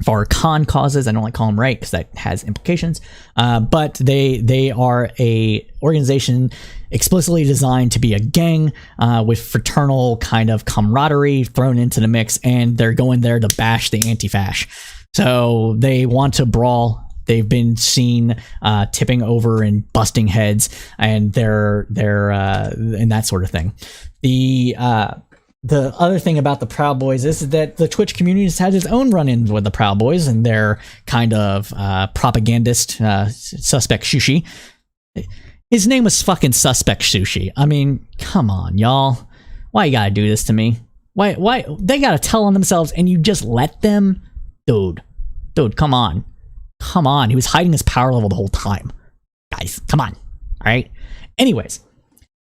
Far con causes. I don't like calling them right because that has implications. But they are a organization explicitly designed to be a gang with fraternal kind of camaraderie thrown into the mix, and they're going there to bash the anti-fash. So they want to brawl. They've been seen tipping over and busting heads, and they're and that sort of thing. The other thing about the Proud Boys is that the Twitch community has had its own run-ins with the Proud Boys and their kind of propagandist Suspect Sushi. His name was fucking Suspect Sushi. I mean, come on, y'all. Why you gotta do this to me? Why they gotta tell on themselves and you just let them? Dude, come on. Come on. He was hiding his power level the whole time. Guys, come on. All right? Anyways,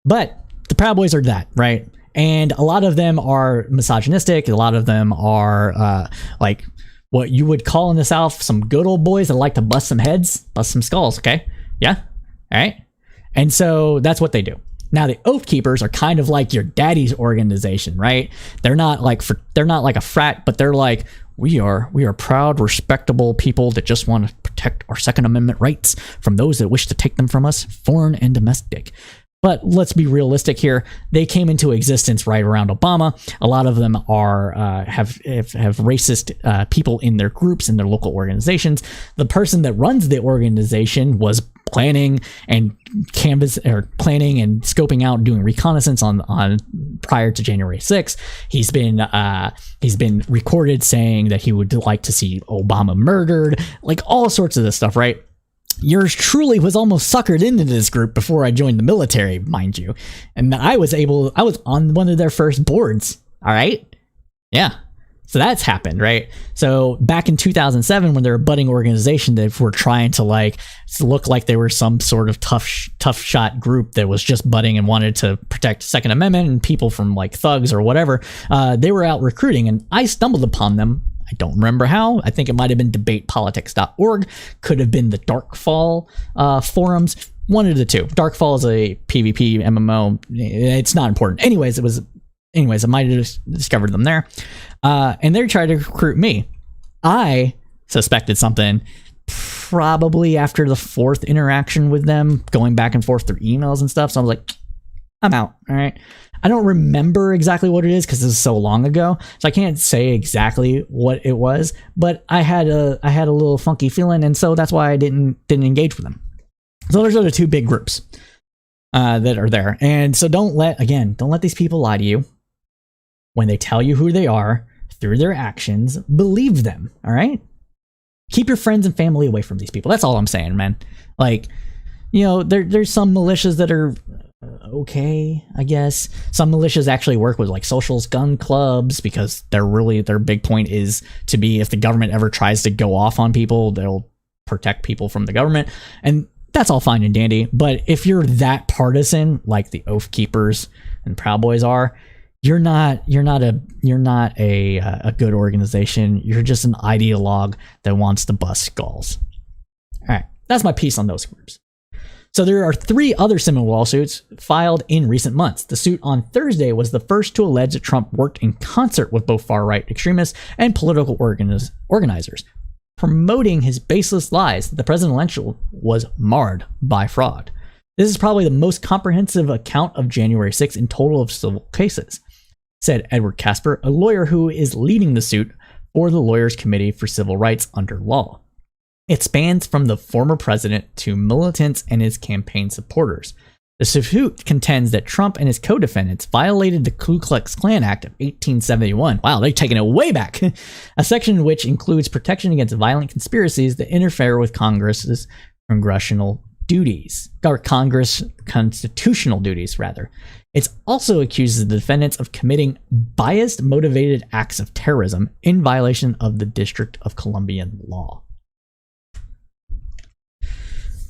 but the Proud Boys are that, right? And a lot of them are misogynistic. A lot of them are like what you would call in the South some good old boys that like to bust some heads, bust some skulls. Okay, yeah, all right. And so that's what they do. Now the Oath Keepers are kind of like your daddy's organization, right? They're not like a frat, but they're like we are proud, respectable people that just want to protect our Second Amendment rights from those that wish to take them from us, foreign and domestic. But let's be realistic here. They came into existence right around Obama. A lot of them are have racist people in their groups, in their local organizations. The person that runs the organization was planning and planning and scoping out, doing reconnaissance on prior to January 6th. He's been recorded saying that he would like to see Obama murdered, like all sorts of this stuff, right? Yours truly was almost suckered into this group before I joined the military, mind you. And I was on one of their first boards. All right. Yeah. So that's happened, right? So back in 2007, when they were a budding organization that were trying to like look like they were some sort of tough shot group that was just budding and wanted to protect Second Amendment and people from like thugs or whatever, they were out recruiting, and I stumbled upon them. I don't remember how. I think it might have been debatepolitics.org. Could have been the Darkfall forums. One of the two. Darkfall is a PvP MMO. It's not important. Anyways, I might have discovered them there. And they tried to recruit me. I suspected something probably after the 4th interaction with them, going back and forth through emails and stuff. So I was like, I'm out. All right. I don't remember exactly what it is because it was so long ago, so I can't say exactly what it was. But I had a little funky feeling, and so that's why I didn't engage with them. So those are the two big groups that are there, and so don't let these people lie to you when they tell you who they are through their actions. Believe them. All right. Keep your friends and family away from these people. That's all I'm saying, man. Like, you know, there's some militias that are okay, I guess. Some militias actually work with like socialist gun clubs because their big point is to be, if the government ever tries to go off on people, they'll protect people from the government, and that's all fine and dandy. But if you're that partisan like the Oath Keepers and Proud Boys are, you're not a good organization. You're just an ideologue that wants to bust skulls. All right, that's my piece on those groups. So there are 3 other similar lawsuits filed in recent months. The suit on Thursday was the first to allege that Trump worked in concert with both far-right extremists and political organizers, promoting his baseless lies that the presidential was marred by fraud. This is probably the most comprehensive account of January 6th in total of civil cases, said Edward Casper, a lawyer who is leading the suit for the Lawyers Committee for Civil Rights under law. It spans from the former president to militants and his campaign supporters. The suit contends that Trump and his co-defendants violated the Ku Klux Klan Act of 1871. Wow, they're taking it way back. A section which includes protection against violent conspiracies that interfere with Congress's congressional duties, or Congress constitutional duties, rather. It also accuses the defendants of committing biased, motivated acts of terrorism in violation of the District of Columbia law.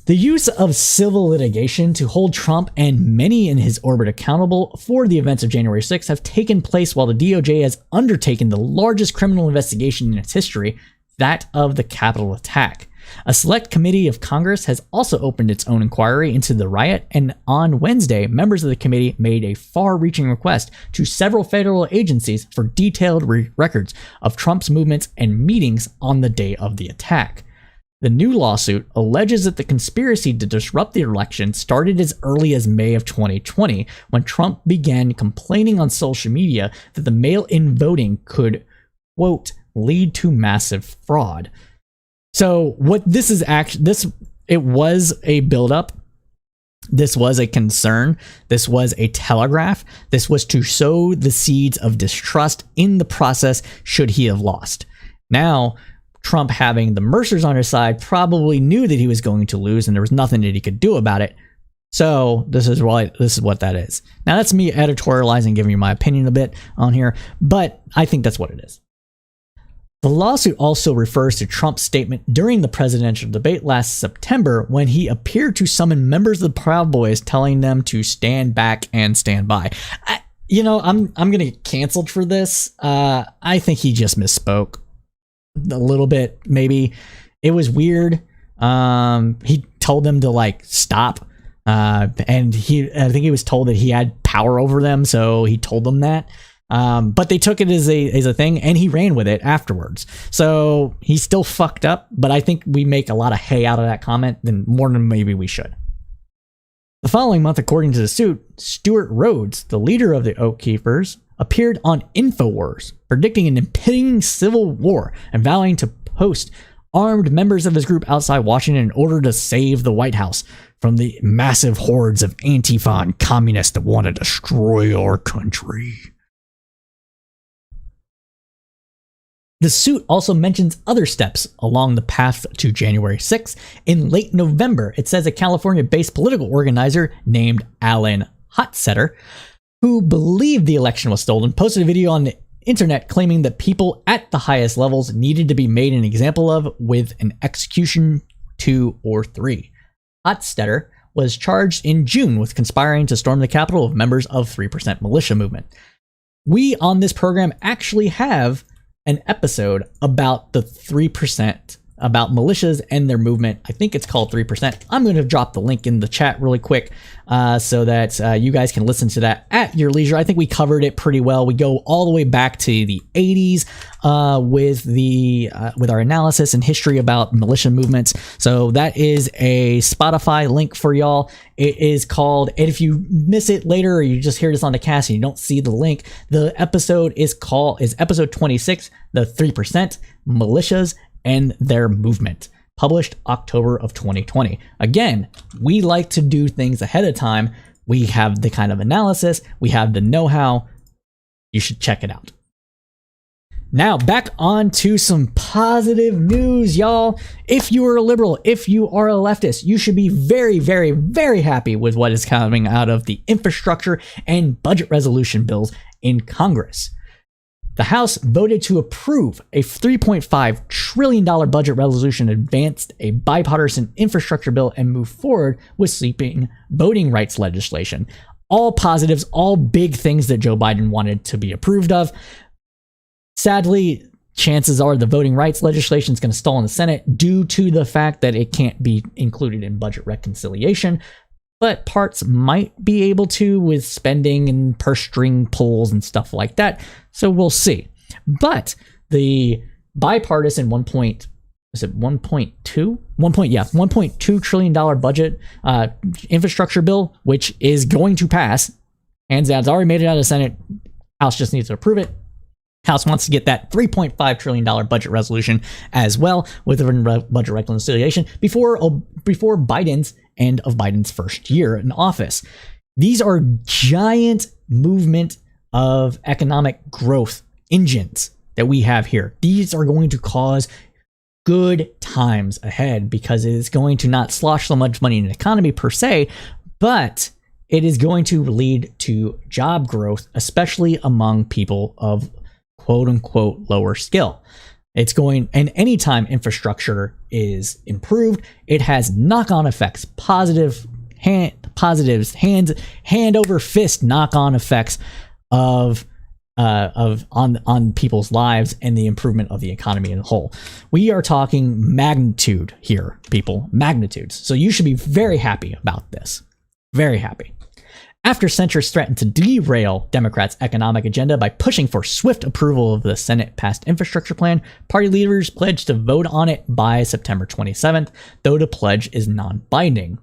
The use of civil litigation to hold Trump and many in his orbit accountable for the events of January 6th have taken place while the DOJ has undertaken the largest criminal investigation in its history, that of the Capitol attack. A select committee of Congress has also opened its own inquiry into the riot, and on Wednesday, members of the committee made a far-reaching request to several federal agencies for detailed records of Trump's movements and meetings on the day of the attack. The new lawsuit alleges that the conspiracy to disrupt the election started as early as May of 2020, when Trump began complaining on social media that the mail-in voting could, quote, lead to massive fraud. So what this is it was a buildup. This was a concern. This was a telegraph. This was to sow the seeds of distrust in the process should he have lost. Now, Trump, having the Mercers on his side, probably knew that he was going to lose and there was nothing that he could do about it. So this is what that is. Now, that's me editorializing, giving you my opinion a bit on here, but I think that's what it is. The lawsuit also refers to Trump's statement during the presidential debate last September when he appeared to summon members of the Proud Boys, telling them to stand back and stand by. I'm going to get canceled for this. I think he just misspoke a little bit, maybe. It was weird. He told them to stop, and I think he was told that he had power over them, so he told them that. But they took it as a thing, and he ran with it afterwards. So he still fucked up, but I think we make a lot of hay out of that comment more than maybe we should. The following month, according to the suit, Stuart Rhodes, the leader of the Oath Keepers, appeared on InfoWars, predicting an impending civil war and vowing to post armed members of his group outside Washington in order to save the White House from the massive hordes of Antifa and communists that want to destroy our country. The suit also mentions other steps along the path to January 6th. In late November, it says a California-based political organizer named Alan Hotsetter, who believed the election was stolen, posted a video on the internet claiming that people at the highest levels needed to be made an example of with an execution 2 or 3. Hotstetter was charged in June with conspiring to storm the Capitol with members of 3% militia movement. We on this program actually have an episode about the 3%, about militias and their movement. I think it's called 3%. I'm going to drop the link in the chat really quick so that you guys can listen to that at your leisure. I think we covered it pretty well. We go all the way back to the 80s with our analysis and history about militia movements. So that is a Spotify link for y'all. It is called, and if you miss it later or you just hear this on the cast and you don't see the link, the episode is episode 26, the 3% militias and their movement, published October of 2020. Again, we like to do things ahead of time. We have the kind of analysis, we have the know-how. You should check it out. Now, back on to some positive news, y'all. If you are a liberal, if you are a leftist, you should be very, very, very happy with what is coming out of the infrastructure and budget resolution bills in Congress. The House voted to approve a $3.5 trillion budget resolution, advanced a bipartisan infrastructure bill, and moved forward with sweeping voting rights legislation. All positives, all big things that Joe Biden wanted to be approved of. Sadly, chances are the voting rights legislation is going to stall in the Senate due to the fact that it can't be included in budget reconciliation, but parts might be able to with spending and purse string pulls and stuff like that. So we'll see. But the bipartisan $1.2 trillion budget infrastructure bill, which is going to pass, hands down, it's already made it out of the Senate. House just needs to approve it. House wants to get that $3.5 trillion budget resolution as well within budget reconciliation before Biden's end of Biden's first year in office. These are giant movement of economic growth engines that we have here. These are going to cause good times ahead because it is going to not slosh so much money in the economy per se, but it is going to lead to job growth, especially among people of quote unquote lower skill. It's going, and anytime infrastructure is improved, it has knock-on effects, hand over fist knock-on effects on people's lives and the improvement of the economy in a whole. We are talking magnitude here, people, magnitudes. So you should be very happy about this. Very happy. After centrists threatened to derail Democrats' economic agenda by pushing for swift approval of the Senate-passed infrastructure plan, party leaders pledged to vote on it by September 27th, though the pledge is non-binding.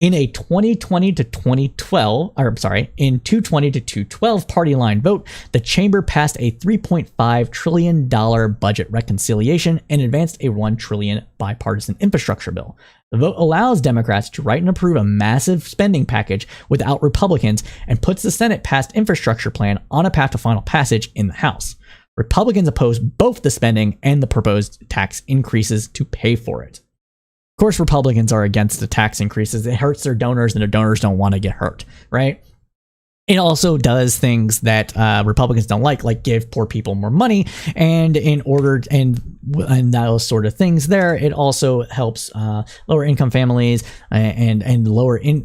In a 220 to 212 party line vote, the chamber passed a $3.5 trillion budget reconciliation and advanced a $1 trillion bipartisan infrastructure bill. The vote allows Democrats to write and approve a massive spending package without Republicans and puts the Senate-passed infrastructure plan on a path to final passage in the House. Republicans oppose both the spending and the proposed tax increases to pay for it. Of course, Republicans are against the tax increases. It hurts their donors, and their donors don't want to get hurt, right? It also does things that Republicans don't like give poor people more money, and those sort of things. There, it also helps lower income families and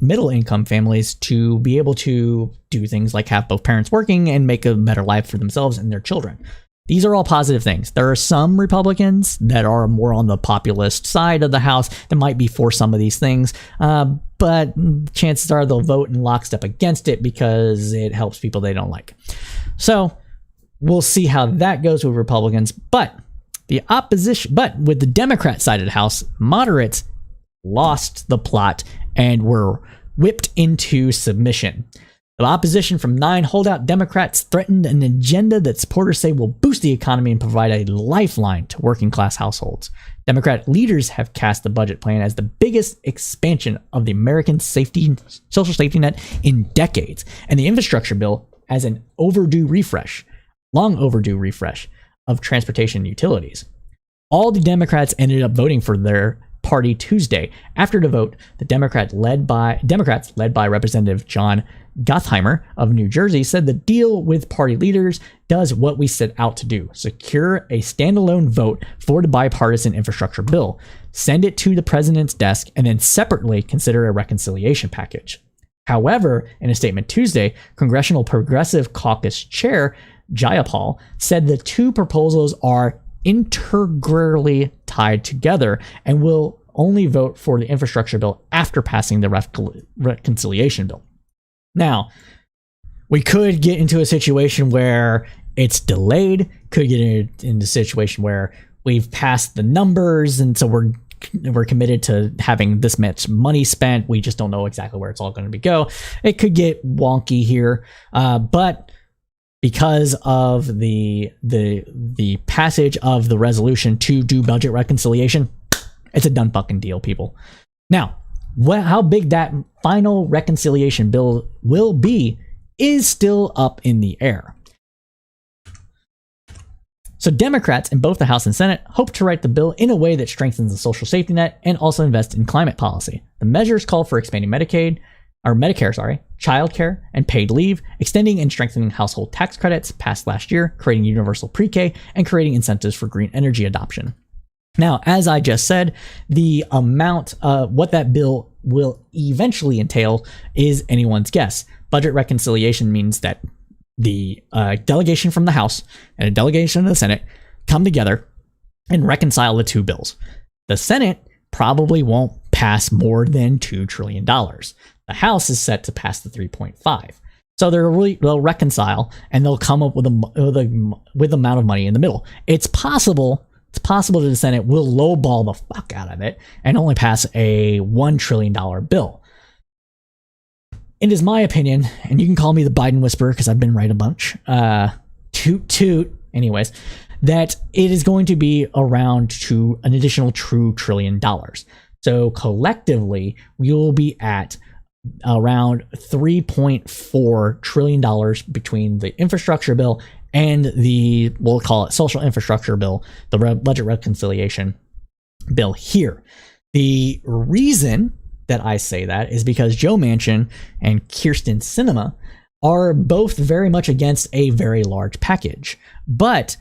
middle income families to be able to do things like have both parents working and make a better life for themselves and their children. These are all positive things. There are some Republicans that are more on the populist side of the House that might be for some of these things, but chances are they'll vote in lockstep against it because it helps people they don't like. So we'll see how that goes with Republicans. But with the Democrat side of the House, moderates lost the plot and were whipped into submission. The opposition from 9 holdout Democrats threatened an agenda that supporters say will boost the economy and provide a lifeline to working class households. Democrat leaders have cast the budget plan as the biggest expansion of the American social safety net in decades, and the infrastructure bill as an long overdue refresh of transportation and utilities. All the Democrats ended up voting for their party Tuesday. After the vote, the Democrats led by Representative John Gottheimer of New Jersey said the deal with party leaders does what we set out to do: secure a standalone vote for the bipartisan infrastructure bill, send it to the president's desk, and then separately consider a reconciliation package. However, in a statement Tuesday, Congressional Progressive Caucus Chair Jayapal said the two proposals are integrally tied together and will only vote for the infrastructure bill after passing the reconciliation bill. Now, we could get into a situation where it's delayed, could get into a situation where we've passed the numbers, and so we're committed to having this much money spent. We just don't know exactly where it's all going to go. It could get wonky here, but because of the passage of the resolution to do budget reconciliation, it's a done fucking deal, people. Now, how big that final reconciliation bill will be is still up in the air. So Democrats in both the House and Senate hope to write the bill in a way that strengthens the social safety net and also invest in climate policy. The measures call for expanding Medicare, childcare, and paid leave, extending and strengthening household tax credits passed last year, creating universal pre-K, and creating incentives for green energy adoption. Now, as I just said, the amount what that bill will eventually entail is anyone's guess. Budget reconciliation means that the delegation from the House and a delegation of the Senate come together and reconcile the two bills. The Senate probably won't pass more than $2 trillion. The House is set to pass the 3.5. So they'll reconcile and they'll come up with with amount of money in the middle. It's possible that the Senate will lowball the fuck out of it and only pass a $1 trillion bill. It is my opinion, and you can call me the Biden whisperer because I've been right a bunch. Toot toot. Anyways, that it is going to be around to an additional $2 trillion. So collectively, we will be at around $3.4 trillion between the infrastructure bill and we'll call it social infrastructure bill, the budget reconciliation bill here. The reason that I say that is because Joe Manchin and Kyrsten Sinema are both very much against a very large package. But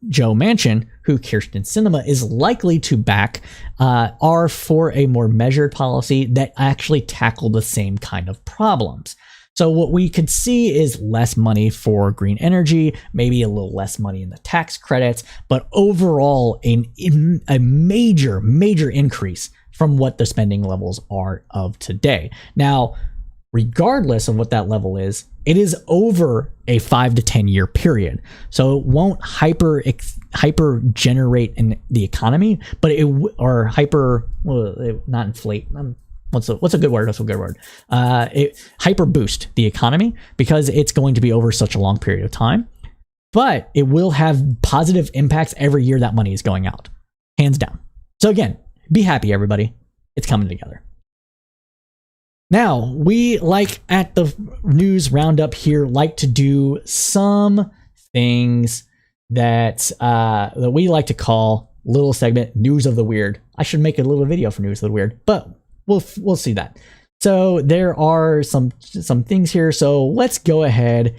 Joe Manchin, who Kyrsten Sinema is likely to back, are for a more measured policy that actually tackle the same kind of problems. So what we could see is less money for green energy, maybe a little less money in the tax credits, but overall a major increase from what the spending levels are of today. Now, regardless of what that level is, it is over a 5 to 10 year period. So it won't hyper generate in the economy, but not inflate. What's a good word? That's a good word. It hyper boost the economy because it's going to be over such a long period of time, but it will have positive impacts every year that money is going out, hands down. So again, be happy, everybody. It's coming together. Now, we at the news roundup here like to do some things that we like to call little segment News of the Weird. I should make a little video for News of the Weird, but we'll see that. So there are some things here. So let's go ahead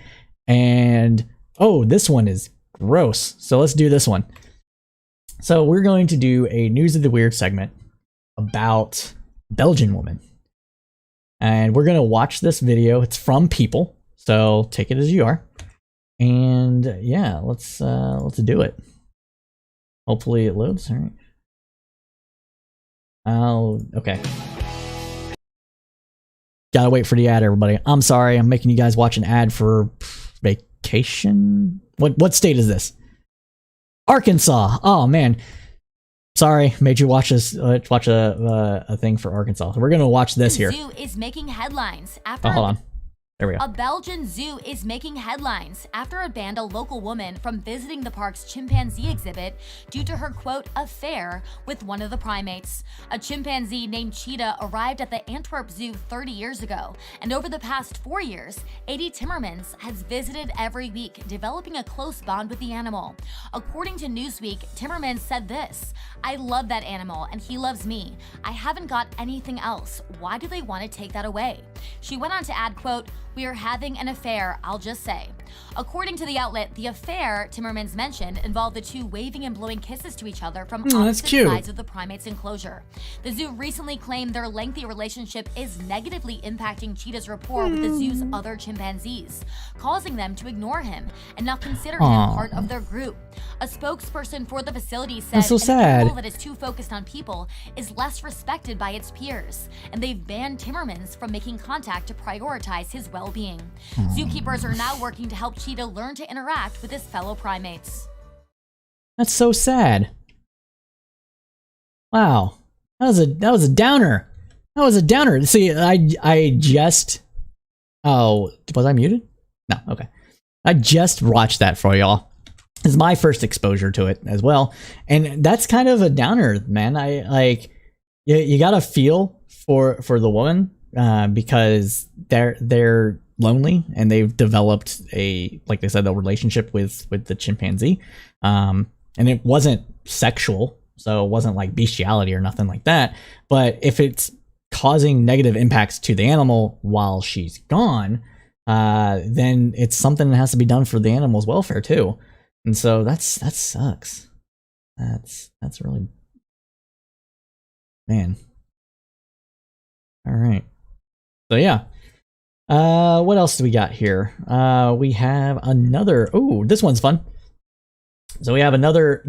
and this one is gross. So let's do this one. So we're going to do a News of the Weird segment about Belgian woman. And we're going to watch this video. It's from People, so take it as you are. And yeah, let's do it. Hopefully it loads. All right. Okay. Gotta wait for the ad, everybody. I'm sorry, I'm making you guys watch an ad for vacation. What state is this? Arkansas. Oh man. Sorry, made you watch this. Watch a thing for Arkansas. So we're gonna watch this here. Zoo is making headlines after. Oh, hold on. There we go. A Belgian zoo is making headlines after it banned a local woman from visiting the park's chimpanzee exhibit due to her, quote, affair with one of the primates. A chimpanzee named Cheetah arrived at the Antwerp Zoo 30 years ago, and over the past 4 years, A.D. Timmermans has visited every week, developing a close bond with the animal. According to Newsweek, Timmermans said this: "I love that animal, and he loves me. I haven't got anything else. Why do they want to take that away?" She went on to add, quote, "We are having an affair, I'll just say." According to the outlet, the affair Timmermans mentioned involved the two waving and blowing kisses to each other from opposite sides of the primate's enclosure. The zoo recently claimed their lengthy relationship is negatively impacting Cheetah's rapport with the zoo's other chimpanzees, causing them to ignore him and not consider him part of their group. A spokesperson for the facility said an animal that is too focused on people is less respected by its peers, and they've banned Timmermans from making contact to prioritize his well-being. Zookeepers are now working to help Cheetah learn to interact with his fellow primates. That's so sad. Wow, that was a downer. That was a downer. See, I just was I muted? No, okay. I just watched that for y'all. It's my first exposure to it as well, and that's kind of a downer, man. You gotta feel for the woman because they're lonely and they've developed like they said, a relationship with the chimpanzee, and it wasn't sexual, so it wasn't like bestiality or nothing like that. But if it's causing negative impacts to the animal while she's gone, then it's something that has to be done for the animal's welfare too. And so that sucks. That's really, man. All right. So yeah. What else do we got here? We have another. Oh, this one's fun. So we have another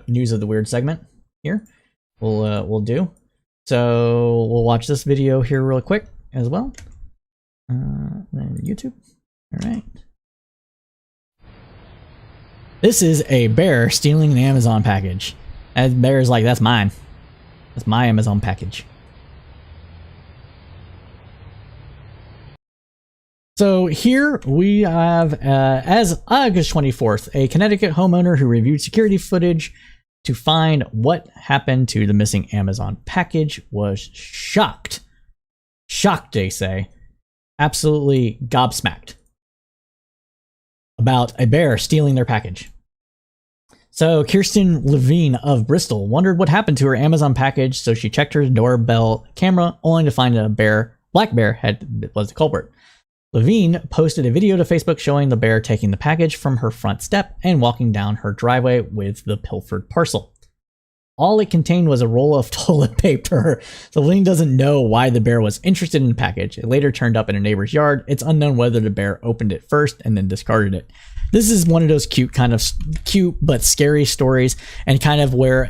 news of the weird segment here. We'll do. So we'll watch this video here real quick as well. Then YouTube. All right. This is a bear stealing an Amazon package. And bear's like, that's mine. That's my Amazon package. So here we have, as August 24th, a Connecticut homeowner who reviewed security footage to find what happened to the missing Amazon package was shocked. Shocked, they say. Absolutely gobsmacked about a bear stealing their package. So Kirsten Levine of Bristol wondered what happened to her Amazon package, so she checked her doorbell camera only to find a black bear was the culprit. Levine posted a video to Facebook showing the bear taking the package from her front step and walking down her driveway with the pilfered parcel. All it contained was a roll of toilet paper. So Levine doesn't know why the bear was interested in the package. It later turned up in a neighbor's yard. It's unknown whether the bear opened it first and then discarded it. This is one of those cute but scary stories, and kind of where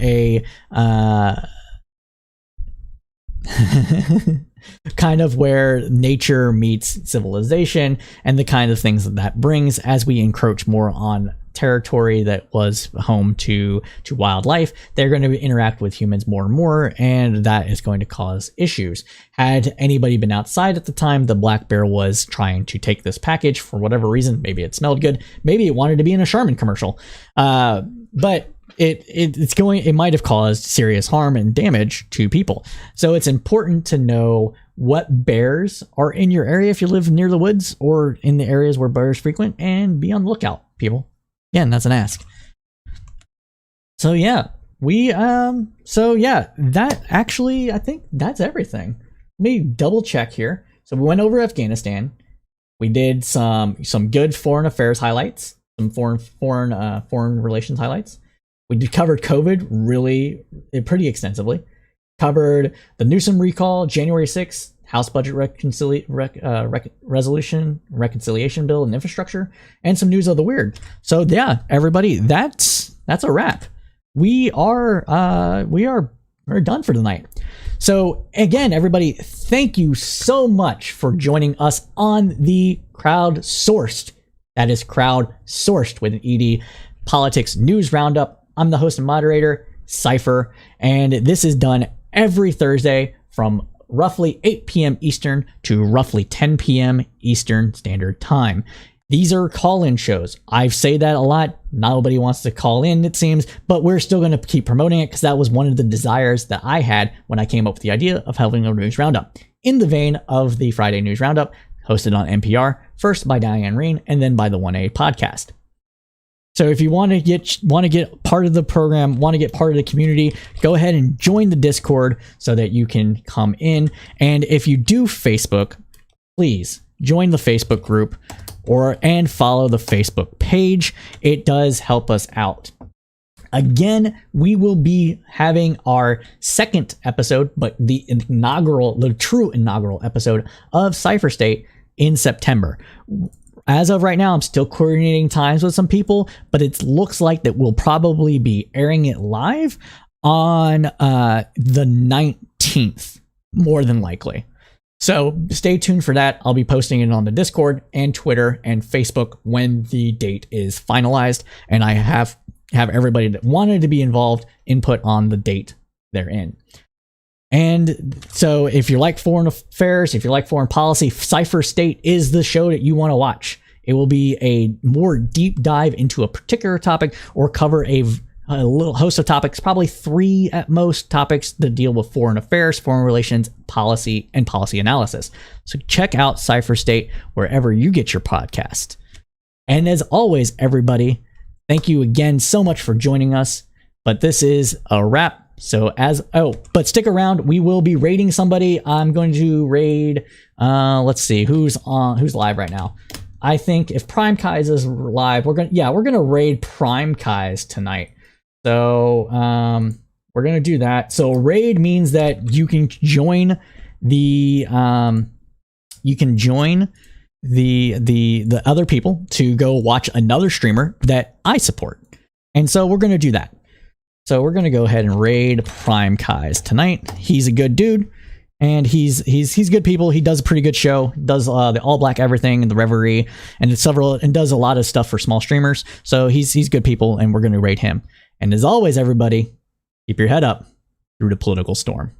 kind of where nature meets civilization, and the kind of things that brings as we encroach more on territory that was home to wildlife. They're going to interact with humans more and more, and that is going to cause issues. Had anybody been outside at the time the black bear was trying to take this package for whatever reason, maybe it smelled good, maybe it wanted to be in a Charmin commercial, but it might have caused serious harm and damage to people. So it's important to know what bears are in your area if you live near the woods or in the areas where bears frequent, and be on the lookout, people. Again, that's an ask. So yeah, that actually, I think that's everything. Let me double check here. So we went over Afghanistan. We did some good foreign affairs highlights, some foreign relations highlights. We covered COVID pretty extensively. Covered the Newsom recall, January 6th, House Budget Reconciliation Bill and Infrastructure, and some news of the weird. So yeah, everybody, that's a wrap. We're done for tonight. So again, everybody, thank you so much for joining us on the Crowdsourced. That is Crowdsourced with an ED Politics News Roundup. I'm the host and moderator, Cypher, and this is done every Thursday from roughly 8 p.m. Eastern to roughly 10 p.m. Eastern Standard Time. These are call-in shows. I say that a lot. Nobody wants to call in, it seems, but we're still going to keep promoting it because that was one of the desires that I had when I came up with the idea of having a news roundup. In the vein of the Friday News Roundup, hosted on NPR, first by Diane Reen and then by the 1A podcast. So if you want to get part of the program, want to get part of the community, go ahead and join the Discord so that you can come in. And if you do Facebook, please join the Facebook group and follow the Facebook page. It does help us out. Again, we will be having our second episode, but the true inaugural episode of Cypher State in September. As of right now, I'm still coordinating times with some people, but it looks like that we'll probably be airing it live on the 19th, more than likely. So stay tuned for that. I'll be posting it on the Discord and Twitter and Facebook when the date is finalized, and I have everybody that wanted to be involved input on the date they're in. And so if you like foreign affairs, if you like foreign policy, Cypher State is the show that you want to watch. It will be a more deep dive into a particular topic or cover a little host of topics, probably 3 at most topics that deal with foreign affairs, foreign relations, policy, and policy analysis. So check out Cypher State wherever you get your podcast. And as always, everybody, thank you again so much for joining us. But this is a wrap. So but stick around. We will be raiding somebody. I'm going to raid. Let's see who's live right now. I think if Prime Kai's is live, we're gonna raid Prime Kai's tonight. So we're gonna do that. So raid means that you can join the other people to go watch another streamer that I support. And so we're going to do that. So we're going to go ahead and raid Prime Kai's tonight. He's a good dude, and he's good people. He does a pretty good show. Does the all black everything and the Reverie, and does a lot of stuff for small streamers. So he's good people, and we're going to raid him. And as always, everybody, keep your head up through the political storm.